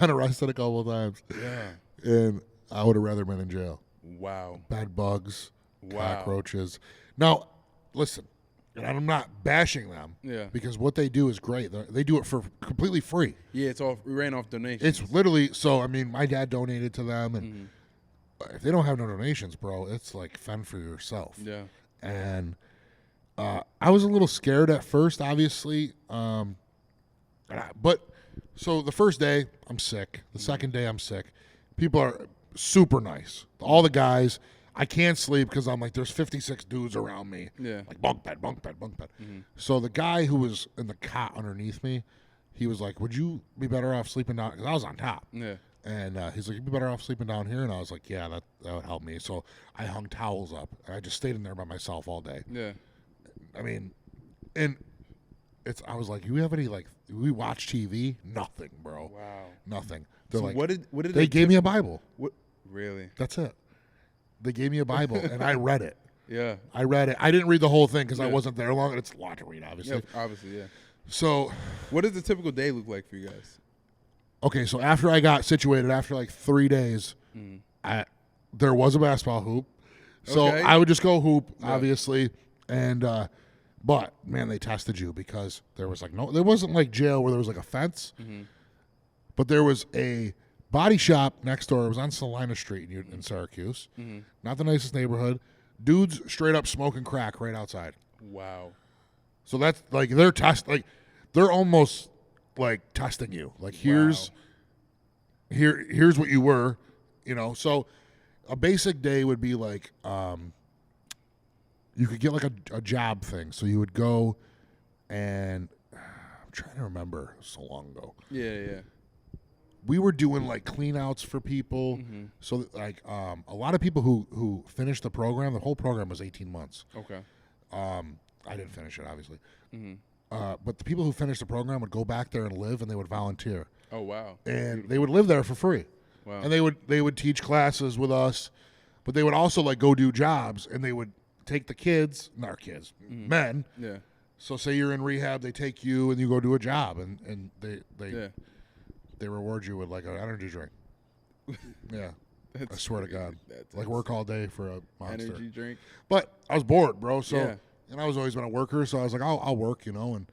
arrested a couple of times. Yeah. And I would have rather been in jail. Wow. Bed bugs, cockroaches. Now, listen, and I'm not bashing them. Yeah. Because what they do is great. They do it for completely free. Yeah, we ran off donations. It's literally, so, I mean, my dad donated to them, and if they don't have no donations, bro, it's like fend for yourself. Yeah. And I was a little scared at first, obviously. But so the first day, I'm sick. The second day, I'm sick. People are super nice. All the guys. I can't sleep because I'm like, there's 56 dudes around me. Yeah. Like, bunk bed, bunk bed, bunk bed. Mm-hmm. So the guy who was in the cot underneath me, he was like, would you be better off sleeping down? Because I was on top. Yeah. And he's like, you'd be better off sleeping down here? And I was like, yeah, that would help me. So I hung towels up, and I just stayed in there by myself all day. Yeah. I mean, and I was like, you have any, like, we watch TV? Nothing, bro. Wow. Nothing. They're so like, what did they gave me a Bible. What? Really? That's it. They gave me a Bible, and I read it. Yeah. I read it. I didn't read the whole thing because I wasn't there long, and it's a lot to read, obviously. Yeah, obviously, yeah. So. What does a typical day look like for you guys? Okay, so after I got situated, after like 3 days, there was a basketball hoop. So I would just go hoop, obviously, and but man, they tested you because there was like there wasn't like jail where there was like a fence, but there was a body shop next door. It was on Salina Street in Syracuse, not the nicest neighborhood. Dudes straight up smoking crack right outside. Wow. So that's like they're almost like testing you. Like here's what you were, So a basic day would be like you could get like a job thing. So you would go and I'm trying to remember, so long ago. Yeah. We were doing like clean outs for people. So like a lot of people who finished the program, the whole program was 18 months. Okay. I didn't finish it, obviously. But the people who finished the program would go back there and live, and they would volunteer. Oh, wow. And they would live there for free. Wow. And they would teach classes with us, but they would also like go do jobs, and they would take the kids, not our kids, men. Yeah. So say you're in rehab, they take you and you go do a job, and they reward you with like an energy drink. Yeah. I swear to God. Like work all day for a Monster. Energy drink. But I was bored, bro. So and I was always been a worker, so I was like, I'll work, and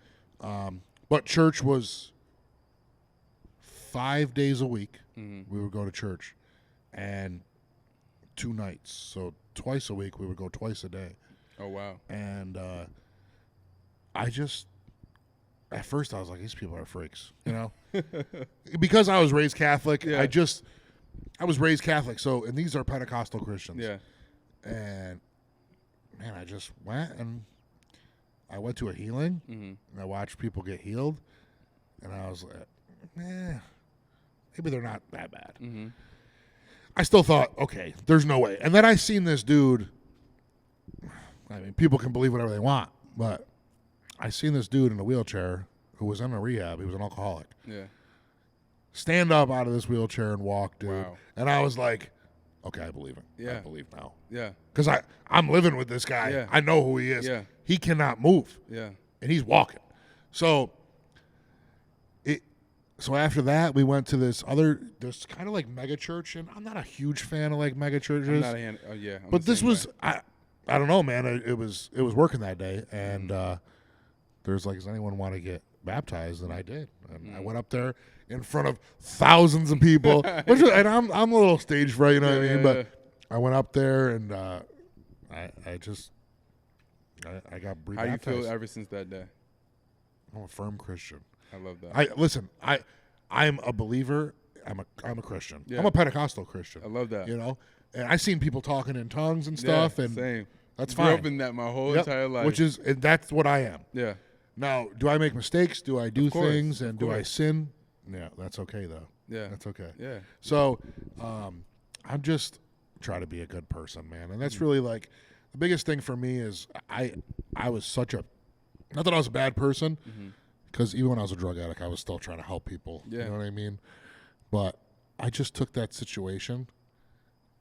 but church was 5 days a week. We would go to church, and 2 nights, so twice a week we would go twice a day. Oh wow! And I just at first I was like, these people are freaks, because I was raised Catholic. Yeah. I was raised Catholic, and these are Pentecostal Christians. Yeah, and. Man, I just went and I went to a healing and I watched people get healed, and I was like, maybe they're not that bad. I still thought, okay, there's no way. And then I seen this dude. I mean, people can believe whatever they want, but I seen this dude in a wheelchair who was in a rehab. He was an alcoholic. Yeah. Stand up out of this wheelchair and walk, dude. Wow. And I was like, okay, I believe him. Yeah. I believe now. Yeah. Because I'm living with this guy. Yeah. I know who he is. Yeah. He cannot move. Yeah. And he's walking. So after that, we went to this kind of like mega church, and I'm not a huge fan of like mega churches. I'm not a I'm but this was way. I don't know, man. It was working that day, and there's like, does anyone want to get baptized? And I did. And I went up there in front of thousands of people, and I'm a little stage fright, you know what I mean? But I went up there, and I got rebaptized. How you feel ever since that day? I'm a firm Christian. I love that. I'm a believer. I'm a Christian. Yeah. I'm a Pentecostal Christian. I love that. You know, and I've seen people talking in tongues and stuff, and same. That's Grew fine. up in that my whole entire life. That's what I am. Yeah. Now, do I make mistakes? Do I do things? And do I course. sin? Yeah, that's okay though. Yeah. That's okay. Yeah. So, I'm just trying to be a good person, man, and that's really like the biggest thing for me is I was such a, not that I was a bad person. Because even when I was a drug addict, I was still trying to help people. Yeah. You know what I mean? But I just took that situation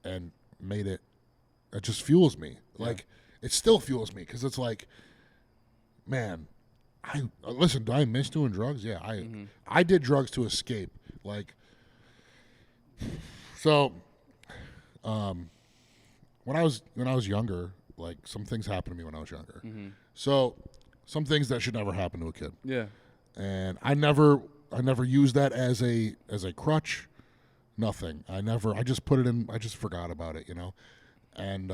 and made it just fuels me. Yeah. Like, it still fuels me because it's like, man, listen, do I miss doing drugs? Yeah, I did drugs to escape. Like, so when I was younger, like, some things happened to me when I was younger. So some things that should never happen to a kid. Yeah. And I never used that as a crutch. Nothing. I just put it in. I just forgot about it, you know. And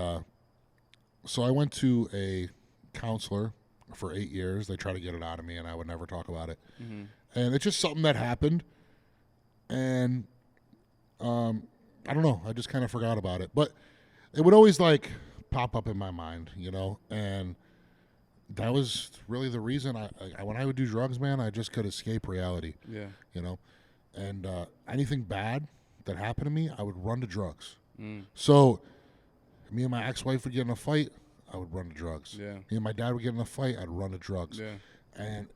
so I went to a counselor for 8 years. They tried to get it out of me, and I would never talk about it. And it's just something that happened. And I don't know. I just kind of forgot about it. But it would always like pop up in my mind, you know. And that was really the reason when I would do drugs, man, I just could escape reality. Yeah. You know, and anything bad that happened to me, I would run to drugs. So me and my ex-wife would get in a fight, I would run to drugs. Yeah. Me and my dad would get in a fight, I'd run to drugs. Yeah. And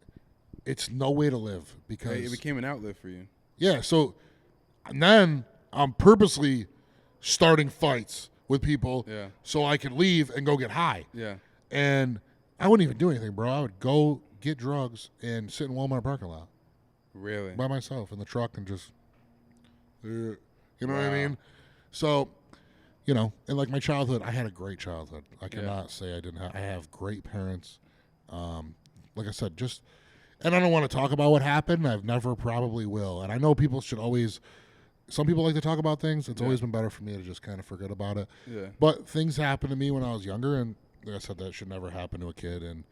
it's no way to live because it became an outlet for you. Yeah. So and then I'm purposely starting fights with people so I can leave and go get high. Yeah. And I wouldn't even do anything, bro. I would go get drugs and sit in Walmart parking lot. Really? By myself in the truck and just, you know what I mean? So, you know, and like my childhood, I had a great childhood. I cannot say I didn't have. I have great parents. Like I said, and I don't want to talk about what happened. I've never probably will. And I know people should always, some people like to talk about things. It's always been better for me to just kind of forget about it. Yeah. But things happened to me when I was younger, and like I said, that should never happen to a kid. And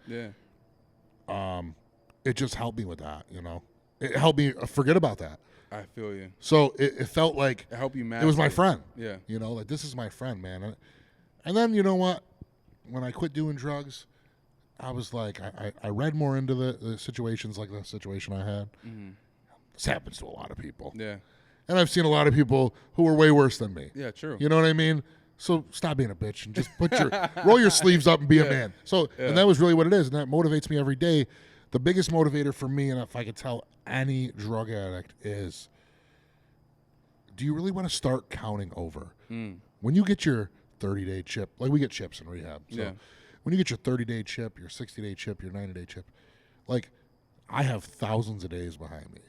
it just helped me with that, you know. It helped me forget about that. I feel you. So it felt like it helped you master. It was my friend. Yeah. You know, like, this is my friend, man. And then, you know what? When I quit doing drugs, I was like, I read more into the situations like the situation I had. This happens to a lot of people. Yeah. And I've seen a lot of people who are way worse than me. Yeah, true. You know what I mean? So stop being a bitch and just roll your sleeves up and be a man. So, and that was really what it is. And that motivates me every day. The biggest motivator for me, and if I could tell any drug addict, is, do you really want to start counting over? When you get your 30-day chip, like we get chips in rehab. So when you get your 30-day chip, your 60-day chip, your 90-day chip, like, I have thousands of days behind me.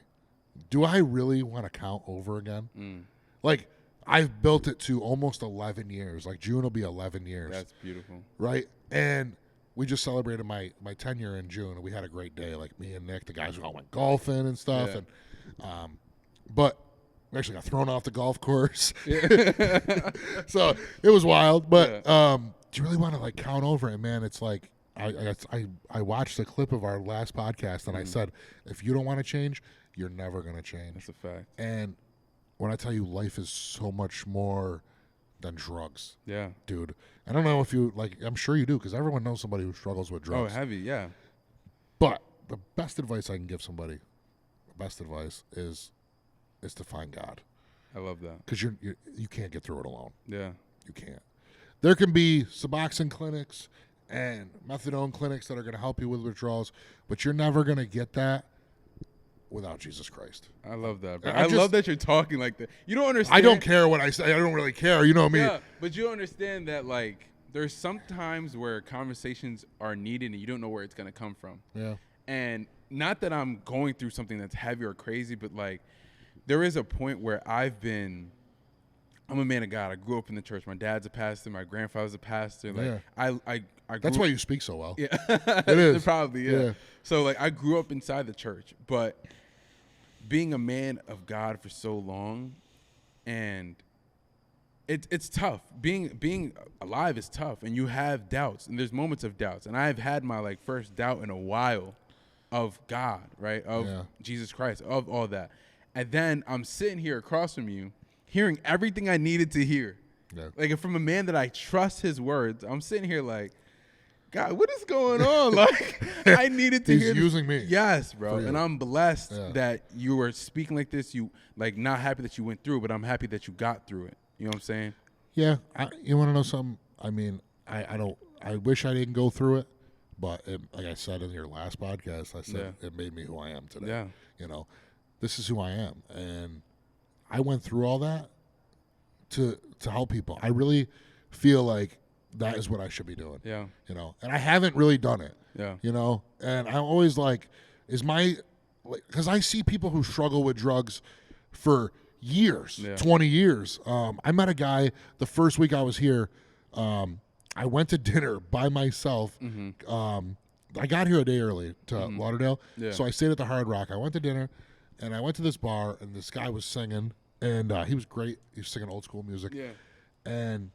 Do I really want to count over again? Like, I've built it to almost 11 years. Like, June will be 11 years. That's beautiful. Right? And we just celebrated my tenure in June, and we had a great day. Like, me and Nick, the guys all went golfing and stuff. Yeah. And but we actually got thrown off the golf course. So it was wild. But do you really want to, like, count over it, man? It's like, I watched a clip of our last podcast, and I said, if you don't want to change, you're never going to change. That's a fact. And when I tell you, life is so much more than drugs. Yeah. Dude. I don't know if you, like, I'm sure you do, because everyone knows somebody who struggles with drugs. Oh, heavy, yeah. But the best advice I can give somebody, is to find God. I love that. Because you can't get through it alone. Yeah. You can't. There can be Suboxone clinics and methadone clinics that are going to help you with withdrawals, but you're never going to get that without Jesus Christ. I love that, bro. I love that you're talking like that. You don't understand. I don't care what I say. I don't really care. You know me. Yeah, but you understand that, like, there's some times where conversations are needed and you don't know where it's going to come from. Yeah. And not that I'm going through something that's heavy or crazy, but, like, there is a point where I'm a man of God. I grew up in the church. My dad's a pastor. My grandfather's a pastor. Like, I That's why you speak so well. Yeah. It is. Probably, yeah. So, like, I grew up inside the church, but being a man of God for so long, and it's tough. Being alive is tough, and you have doubts, and there's moments of doubts. And I've had my, like, first doubt in a while of God, right, of Jesus Christ, of all that. And then I'm sitting here across from you, hearing everything I needed to hear. Yeah. Like, from a man that I trust his words, I'm sitting here like, God, what is going on? Like, I needed to hear. He's using me. Yes, bro. And I'm blessed that you were speaking like this. You, like, not happy that you went through, but I'm happy that you got through it. You know what I'm saying? Yeah. You want to know something? I mean, I wish I didn't go through it, but like I said in your last podcast, I said it made me who I am today. Yeah. You know, this is who I am. And I went through all that to help people. I really feel like that is what I should be doing. Yeah. You know, and I haven't really done it. Yeah. You know, and I'm always like, because I see people who struggle with drugs for years, 20 years. I met a guy the first week I was here. I went to dinner by myself. Mm-hmm. I got here a day early to Lauderdale. Yeah. So I stayed at the Hard Rock. I went to dinner, and I went to this bar, and this guy was singing, and he was great. He was singing old school music. Yeah. And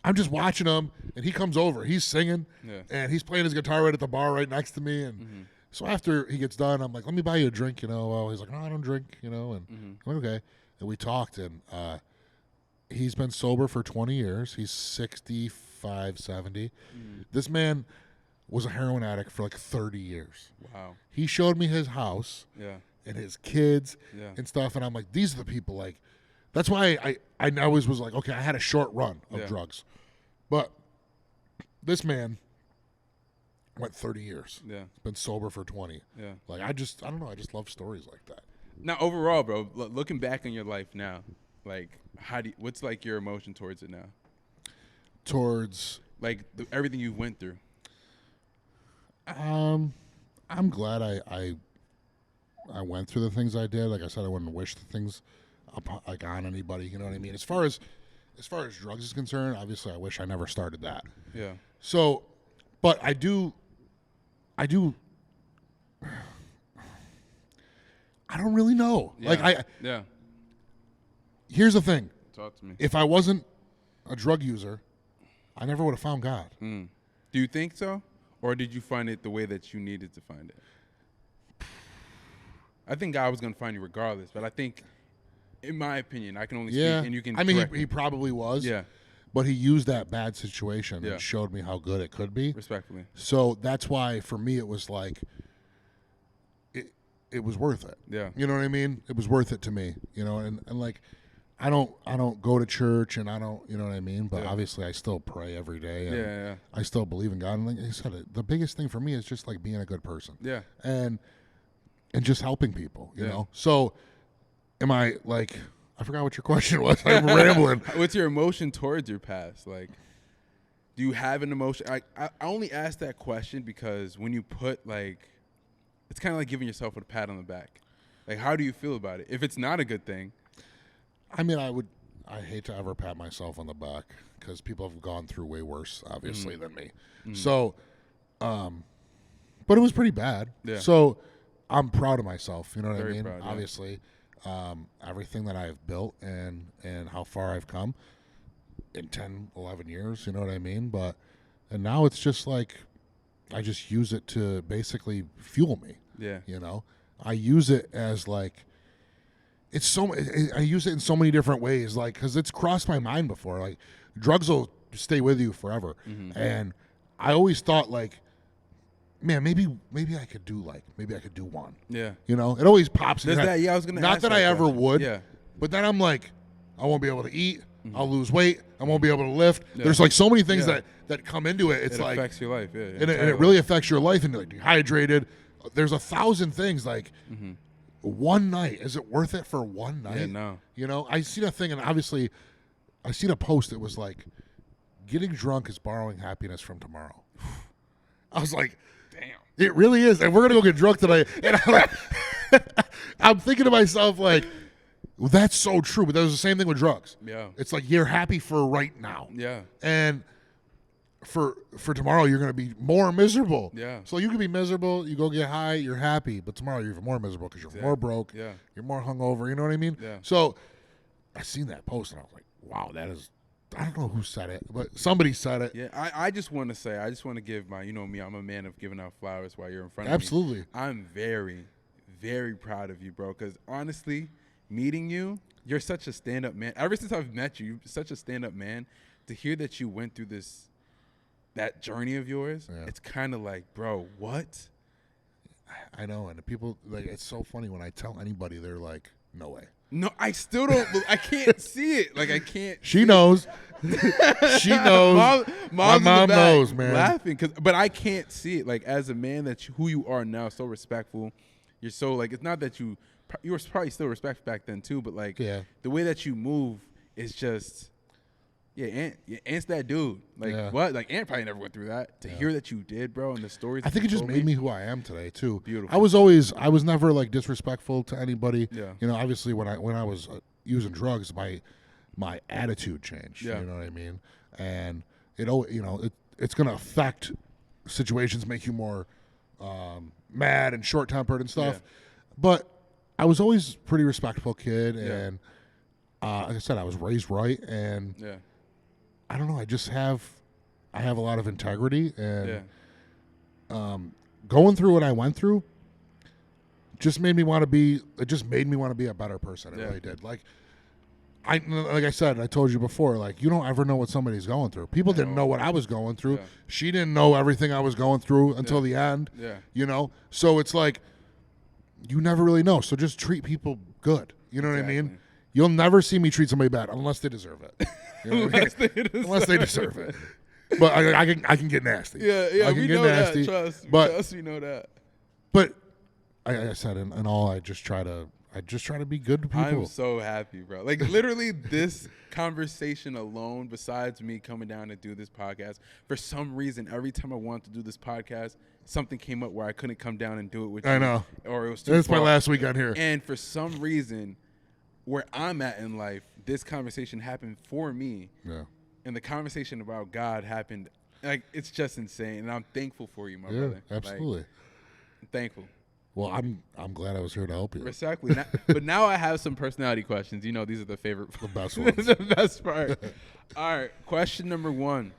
I'm just watching him, and he comes over. He's singing, and he's playing his guitar right at the bar right next to me. And so after he gets done, I'm like, let me buy you a drink, you know. Well, he's like, no, I don't drink, you know. And I'm like, okay. And we talked, and he's been sober for 20 years. He's 65, 70. This man was a heroin addict for like 30 years. Wow. He showed me his house and his kids and stuff, and I'm like, these are the people, like, that's why I always was like, okay, I had a short run of drugs. But this man went 30 years. Yeah. Been sober for 20. Yeah. Like, I don't know, I just love stories like that. Now, overall, bro, looking back on your life now, like, what's, like, your emotion towards it now? Towards? Like, everything you went through. I'm glad I went through the things I did. Like I said, I wouldn't wish the things like on anybody. You know what I mean? As far as drugs is concerned, obviously, I wish I never started that. Yeah. So, but I do. I don't really know. Yeah. Like here's the thing. Talk to me. If I wasn't a drug user, I never would have found God. Do you think so? Or did you find it the way that you needed to find it? I think God was going to find you regardless, but I think, in my opinion, I can only speak, and you can. I mean, he probably was. Yeah. But he used that bad situation and showed me how good it could be. Respectfully. So that's why, for me, it was like, it was worth it. Yeah. You know what I mean? It was worth it to me. You know, and like, I don't go to church, and I don't, you know what I mean? But obviously I still pray every day. And I still believe in God. And like I said, the biggest thing for me is just like being a good person. Yeah. And just helping people, you know? So am I like, I forgot what your question was. I'm rambling. What's your emotion towards your past? Like, do you have an emotion? I only ask that question because when you put, like, it's kind of like giving yourself a pat on the back. Like, how do you feel about it? If it's not a good thing. I mean, I hate to ever pat myself on the back because people have gone through way worse, obviously, than me. So, but it was pretty bad. Yeah. So I'm proud of myself. You know what I mean? Proud, obviously, everything that I've built and how far I've come in 10, 11 years, you know what I mean? And now it's just like, I just use it to basically fuel me. Yeah. You know, I use it as like, I use it in so many different ways, like, because it's crossed my mind before. Like, drugs will stay with you forever, and I always thought, like, man, maybe I could do one. Yeah, you know, it always pops in. I was gonna. Not that I ever would. Yeah, but then I'm like, I won't be able to eat. I'll lose weight. I won't be able to lift. Yeah. There's like so many things that come into it. It's like affects your life. Yeah, and it really affects your life, and you're like dehydrated. There's 1,000 things like. one night, is it worth it for one night? Yeah, no. You know, I seen a thing, and obviously, I seen a post that was like, getting drunk is borrowing happiness from tomorrow. I was like, damn. It really is. And we're going to go get drunk tonight. And I'm like, I'm thinking to myself, like, well, that's so true. But that was the same thing with drugs. Yeah. It's like you're happy for right now. Yeah. And for tomorrow, you're going to be more miserable. Yeah. So you can be miserable. You go get high. You're happy. But tomorrow, you're even more miserable because you're more broke. Yeah. You're more hungover. You know what I mean? Yeah. So I seen that post, and I was like, wow, that is, I don't know who said it, but somebody said it. Yeah, I just want to say, I just want to give my, you know me, I'm a man of giving out flowers while you're in front Absolutely. of me. I'm very, very proud of you, bro, because honestly, meeting you, you're such a stand-up man. Ever since I've met you, you're such a stand-up man. To hear that you went through that journey of yours, it's kind of like, bro, what? I know, and the people, like, it's so funny when I tell anybody, they're like, no way. No, I still don't. I can't see it. Like, I can't. She knows. She knows. My mom knows, man. Laughing, but I can't see it. Like, as a man, who you are now, so respectful. You're so, like, it's not that you were probably still respectful back then too, but like, the way that you move is just, Ant's that dude. Like, what? Like, Ant probably never went through that. To hear that you did, bro, and the stories. I think it just made me who I am today too. Beautiful. I was never like disrespectful to anybody. Yeah. You know, obviously when I was using drugs, my attitude changed. Yeah. You know what I mean? And it's gonna affect situations, make you more mad and short tempered and stuff. Yeah. But I was always a pretty respectful kid, and like I said, I was raised right, and I don't know. I have a lot of integrity, and going through what I went through just made me want to be. It just made me want to be a better person. It really did. Like I said, I told you before. Like, you don't ever know what somebody's going through. People didn't know what I was going through. Yeah. She didn't know everything I was going through until the end. Yeah. You know, so it's like you never really know. So just treat people good. You know what I mean? You'll never see me treat somebody bad unless they deserve it. You know unless they deserve it. But I can get nasty. Yeah, I can we get know nasty, that. Trust, we know that. But I said, in all, I just try to be good to people. I'm so happy, bro. Like, literally, this conversation alone, besides me coming down to do this podcast, for some reason, every time I wanted to do this podcast, something came up where I couldn't come down and do it with you. I know. Or it was too That's far. my last week on here. And for some reason, where I'm at in life, this conversation happened for me. Yeah. And the conversation about God happened. Like, it's just insane. And I'm thankful for you, my brother. Absolutely. Like, I'm thankful. Well, I'm glad I was here to help you. Respectfully. But now I have some personality questions. You know, these are the favorite. The best ones. The best part. All right. Question number 1.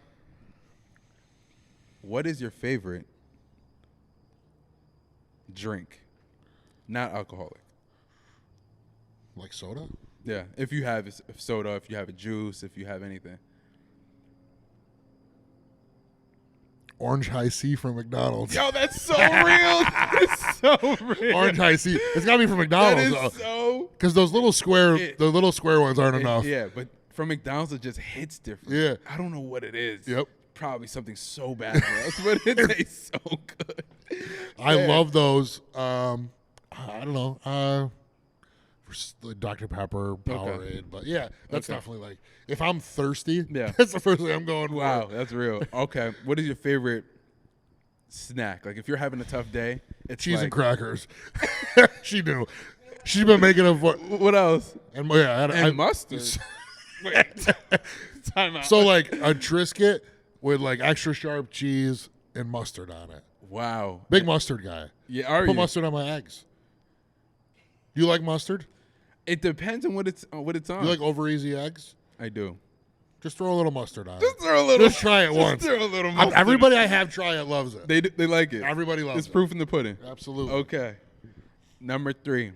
What is your favorite drink? Not alcoholic. Like soda? Yeah. If you have soda, if you have a juice, if you have anything. Orange High C from McDonald's. Yo, that's so real. That's so real. Orange High C. It's got to be from McDonald's. That is so. Because those little square ones aren't enough. Yeah, but from McDonald's it just hits different. Yeah. I don't know what it is. Yep. Probably something so bad for us, but it tastes so good. I love those. I don't know. Dr. Pepper, Powerade, but yeah, that's definitely like if I'm thirsty. Yeah, that's the first thing I'm going. Wow, that's real. Okay, what is your favorite snack? Like if you're having a tough day, it's cheese and crackers. She knew. She's been making them for. What else? And mustard. Wait, time out. So like a Triscuit with like extra sharp cheese and mustard on it. Wow, big mustard guy. Yeah, Put mustard on my eggs. You like mustard? It depends on what it's on. You like over easy eggs? I do. Just throw a little mustard on it. Just throw a little. Just try it once. Throw a little mustard. Everybody I have try it loves it. They like it. Everybody loves it. It's proof in the pudding. Absolutely. Okay. Number 3.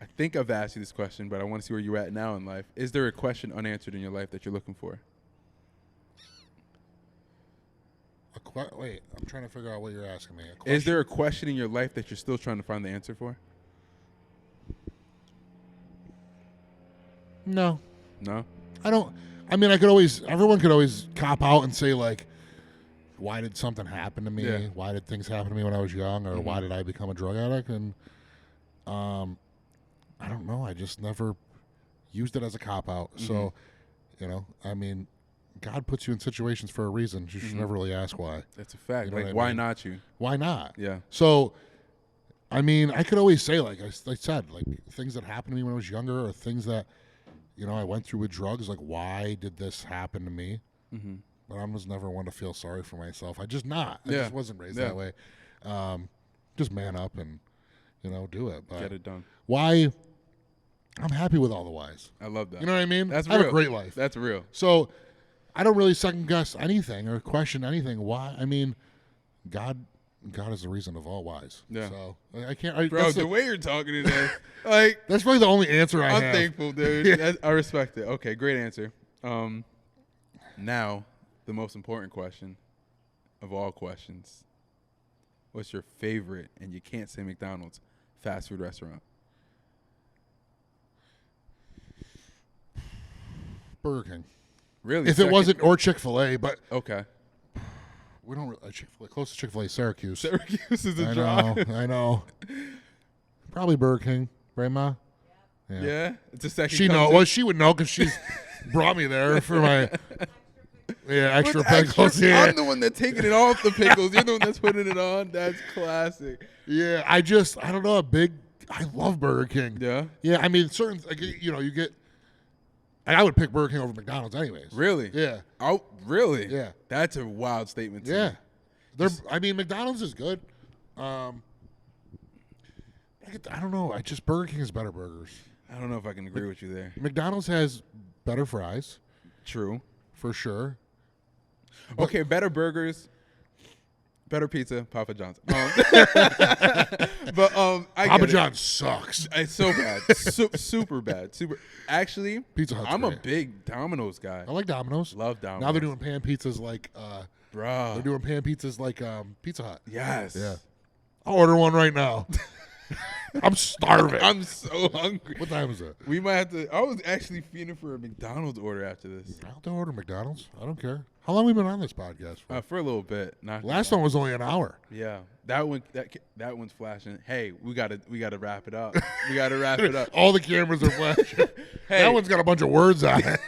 I think I've asked you this question, but I want to see where you're at now in life. Is there a question unanswered in your life that you're looking for? Wait, I'm trying to figure out what you're asking me. Is there a question in your life that you're still trying to find the answer for? No. No? I don't. I mean, everyone could always cop out and say, like, why did something happen to me? Yeah. Why did things happen to me when I was young? Or why did I become a drug addict? And I don't know. I just never used it as a cop-out. So, I mean, God puts you in situations for a reason. You should never really ask why. That's a fact. You know Like, why not you? Why not? Yeah. So, I mean, I could always say, like I said, like things that happened to me when I was younger or things that, I went through with drugs. Like, why did this happen to me? Mm-hmm. But I was never one to feel sorry for myself. I just wasn't raised that way. Just man up and, do it. But get it done. Why? I'm happy with all the whys. I love that. You know what I mean? That's I real. have a great life. That's real. So I don't really second guess anything or question anything. Why? I mean, God is the reason of all whys. Yeah. So I can't. Bro, the way you're talking today, like that's probably the only answer I'm have. thankful, dude. Yeah. I respect it. Okay, great answer. Now the most important question of all questions: what's your favorite, and you can't say McDonald's, fast food restaurant? Burger King. Really? If it wasn't, or Chick-fil-A, but okay. We don't really Chick-fil-A. Closest Chick-fil-A, Syracuse. Syracuse is a drive. I know. Probably Burger King, right, Ma? Yeah, it's a second. She know. Well, she would know because she's brought me there for my extra pickles. Yeah, I'm the one that's taking it off the pickles. You're the one that's putting it on. That's classic. Yeah, I don't know. I love Burger King. Yeah. Yeah, I mean, certain you get. And I would pick Burger King over McDonald's anyways. Really? Yeah. Oh, really? Yeah. That's a wild statement to me. Me. McDonald's is good. I don't know. Burger King has better burgers. I don't know if I can agree with you there. McDonald's has better fries. True. For sure. Okay, better burgers. Better pizza, Papa John's. Papa John's sucks. It's so bad, super bad. Actually, Pizza Hut's I'm great. a big Domino's guy. I like Domino's. Love Domino's. Now they're doing pan pizzas like, bro. They're doing pan pizzas like Pizza Hut. Yes. Yeah. I'll order one right now. I'm starving. I'm so hungry. What time is it? We might have to. I was actually feeling for a McDonald's order after this. I'll have to order McDonald's. I don't care. How long have we been on this podcast for? For a little bit. Last one was only an hour. Yeah, that one's flashing. Hey, we gotta wrap it up. We gotta wrap it up. All the cameras are flashing. Hey. That one's got a bunch of words on it.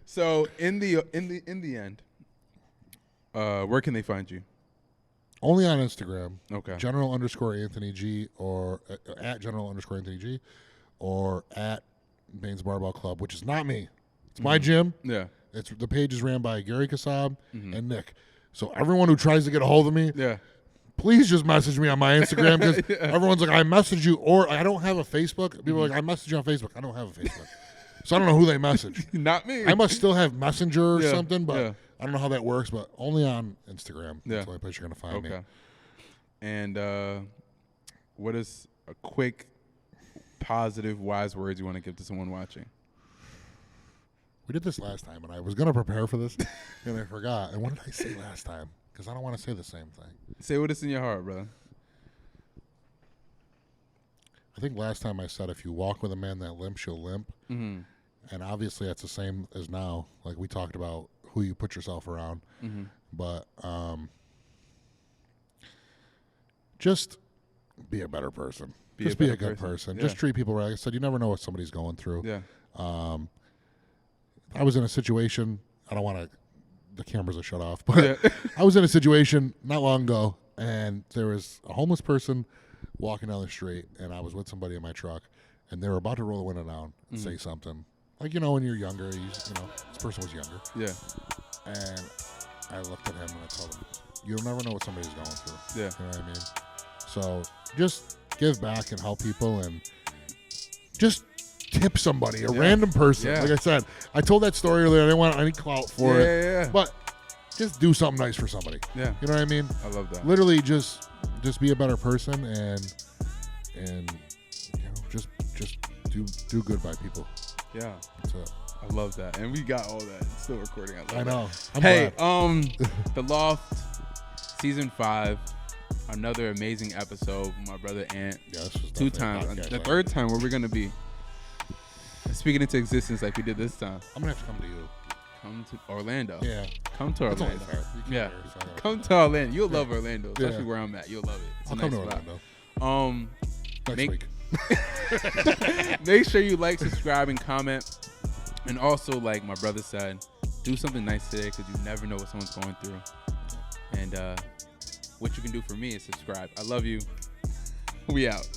So in the end, where can they find you? Only on Instagram. Okay. General_Anthony G or at General_Anthony G or at Baines Barbell Club, which is not me. It's my gym. Yeah. The page is ran by Gary Kassab and Nick. So everyone who tries to get a hold of me, please just message me on my Instagram because everyone's like, I message you, or I don't have a Facebook. People are like, I message you on Facebook. I don't have a Facebook. So I don't know who they message. Not me. I must still have Messenger or something, but I don't know how that works, but only on Instagram. That's the only place you're going to find me. And what is a quick, positive, wise words you want to give to someone watching? We did this last time, and I was going to prepare for this, and I forgot. And what did I say last time? Because I don't want to say the same thing. Say what is in your heart, brother. I think last time I said, if you walk with a man that limps, you'll limp. Mm-hmm. And obviously that's the same as now. Like we talked about who you put yourself around. Mm-hmm. But just be a better person. Be a good person. Yeah. Just treat people right. Like I said, you never know what somebody's going through. Yeah. I was in a situation, I don't want to, the cameras are shut off, but I was in a situation not long ago, and there was a homeless person walking down the street, and I was with somebody in my truck, and they were about to roll the window down and say something. Like, when you're younger, this person was younger. Yeah. And I looked at him and I told him, you'll never know what somebody's going through. Yeah. You know what I mean? So just give back and help people and just tip somebody, a random person. Yeah. Like I said, I told that story earlier. I didn't want any clout for it. Yeah. But just do something nice for somebody. Yeah. You know what I mean? I love that. Literally just be a better person and just do good by people. Yeah. That's it. I love that. And we got all that. It's still recording. I know. Hey, The Loft, Season 5. Another amazing episode with my brother Ant. Yeah, this was 2 times. The third time, where we're going to be speaking into existence like we did this time. I'm going to have to come to you. Come to Orlando. Yeah. Come to That's Orlando. only fair. Yeah. Come to Orlando. You'll love Orlando, especially where I'm at. You'll love it. It's I'll a come nice to spot. Orlando. Next week. Make sure you like, subscribe, and comment. And also, like my brother said, do something nice today because you never know what someone's going through. And what you can do for me is subscribe. I love you. We out.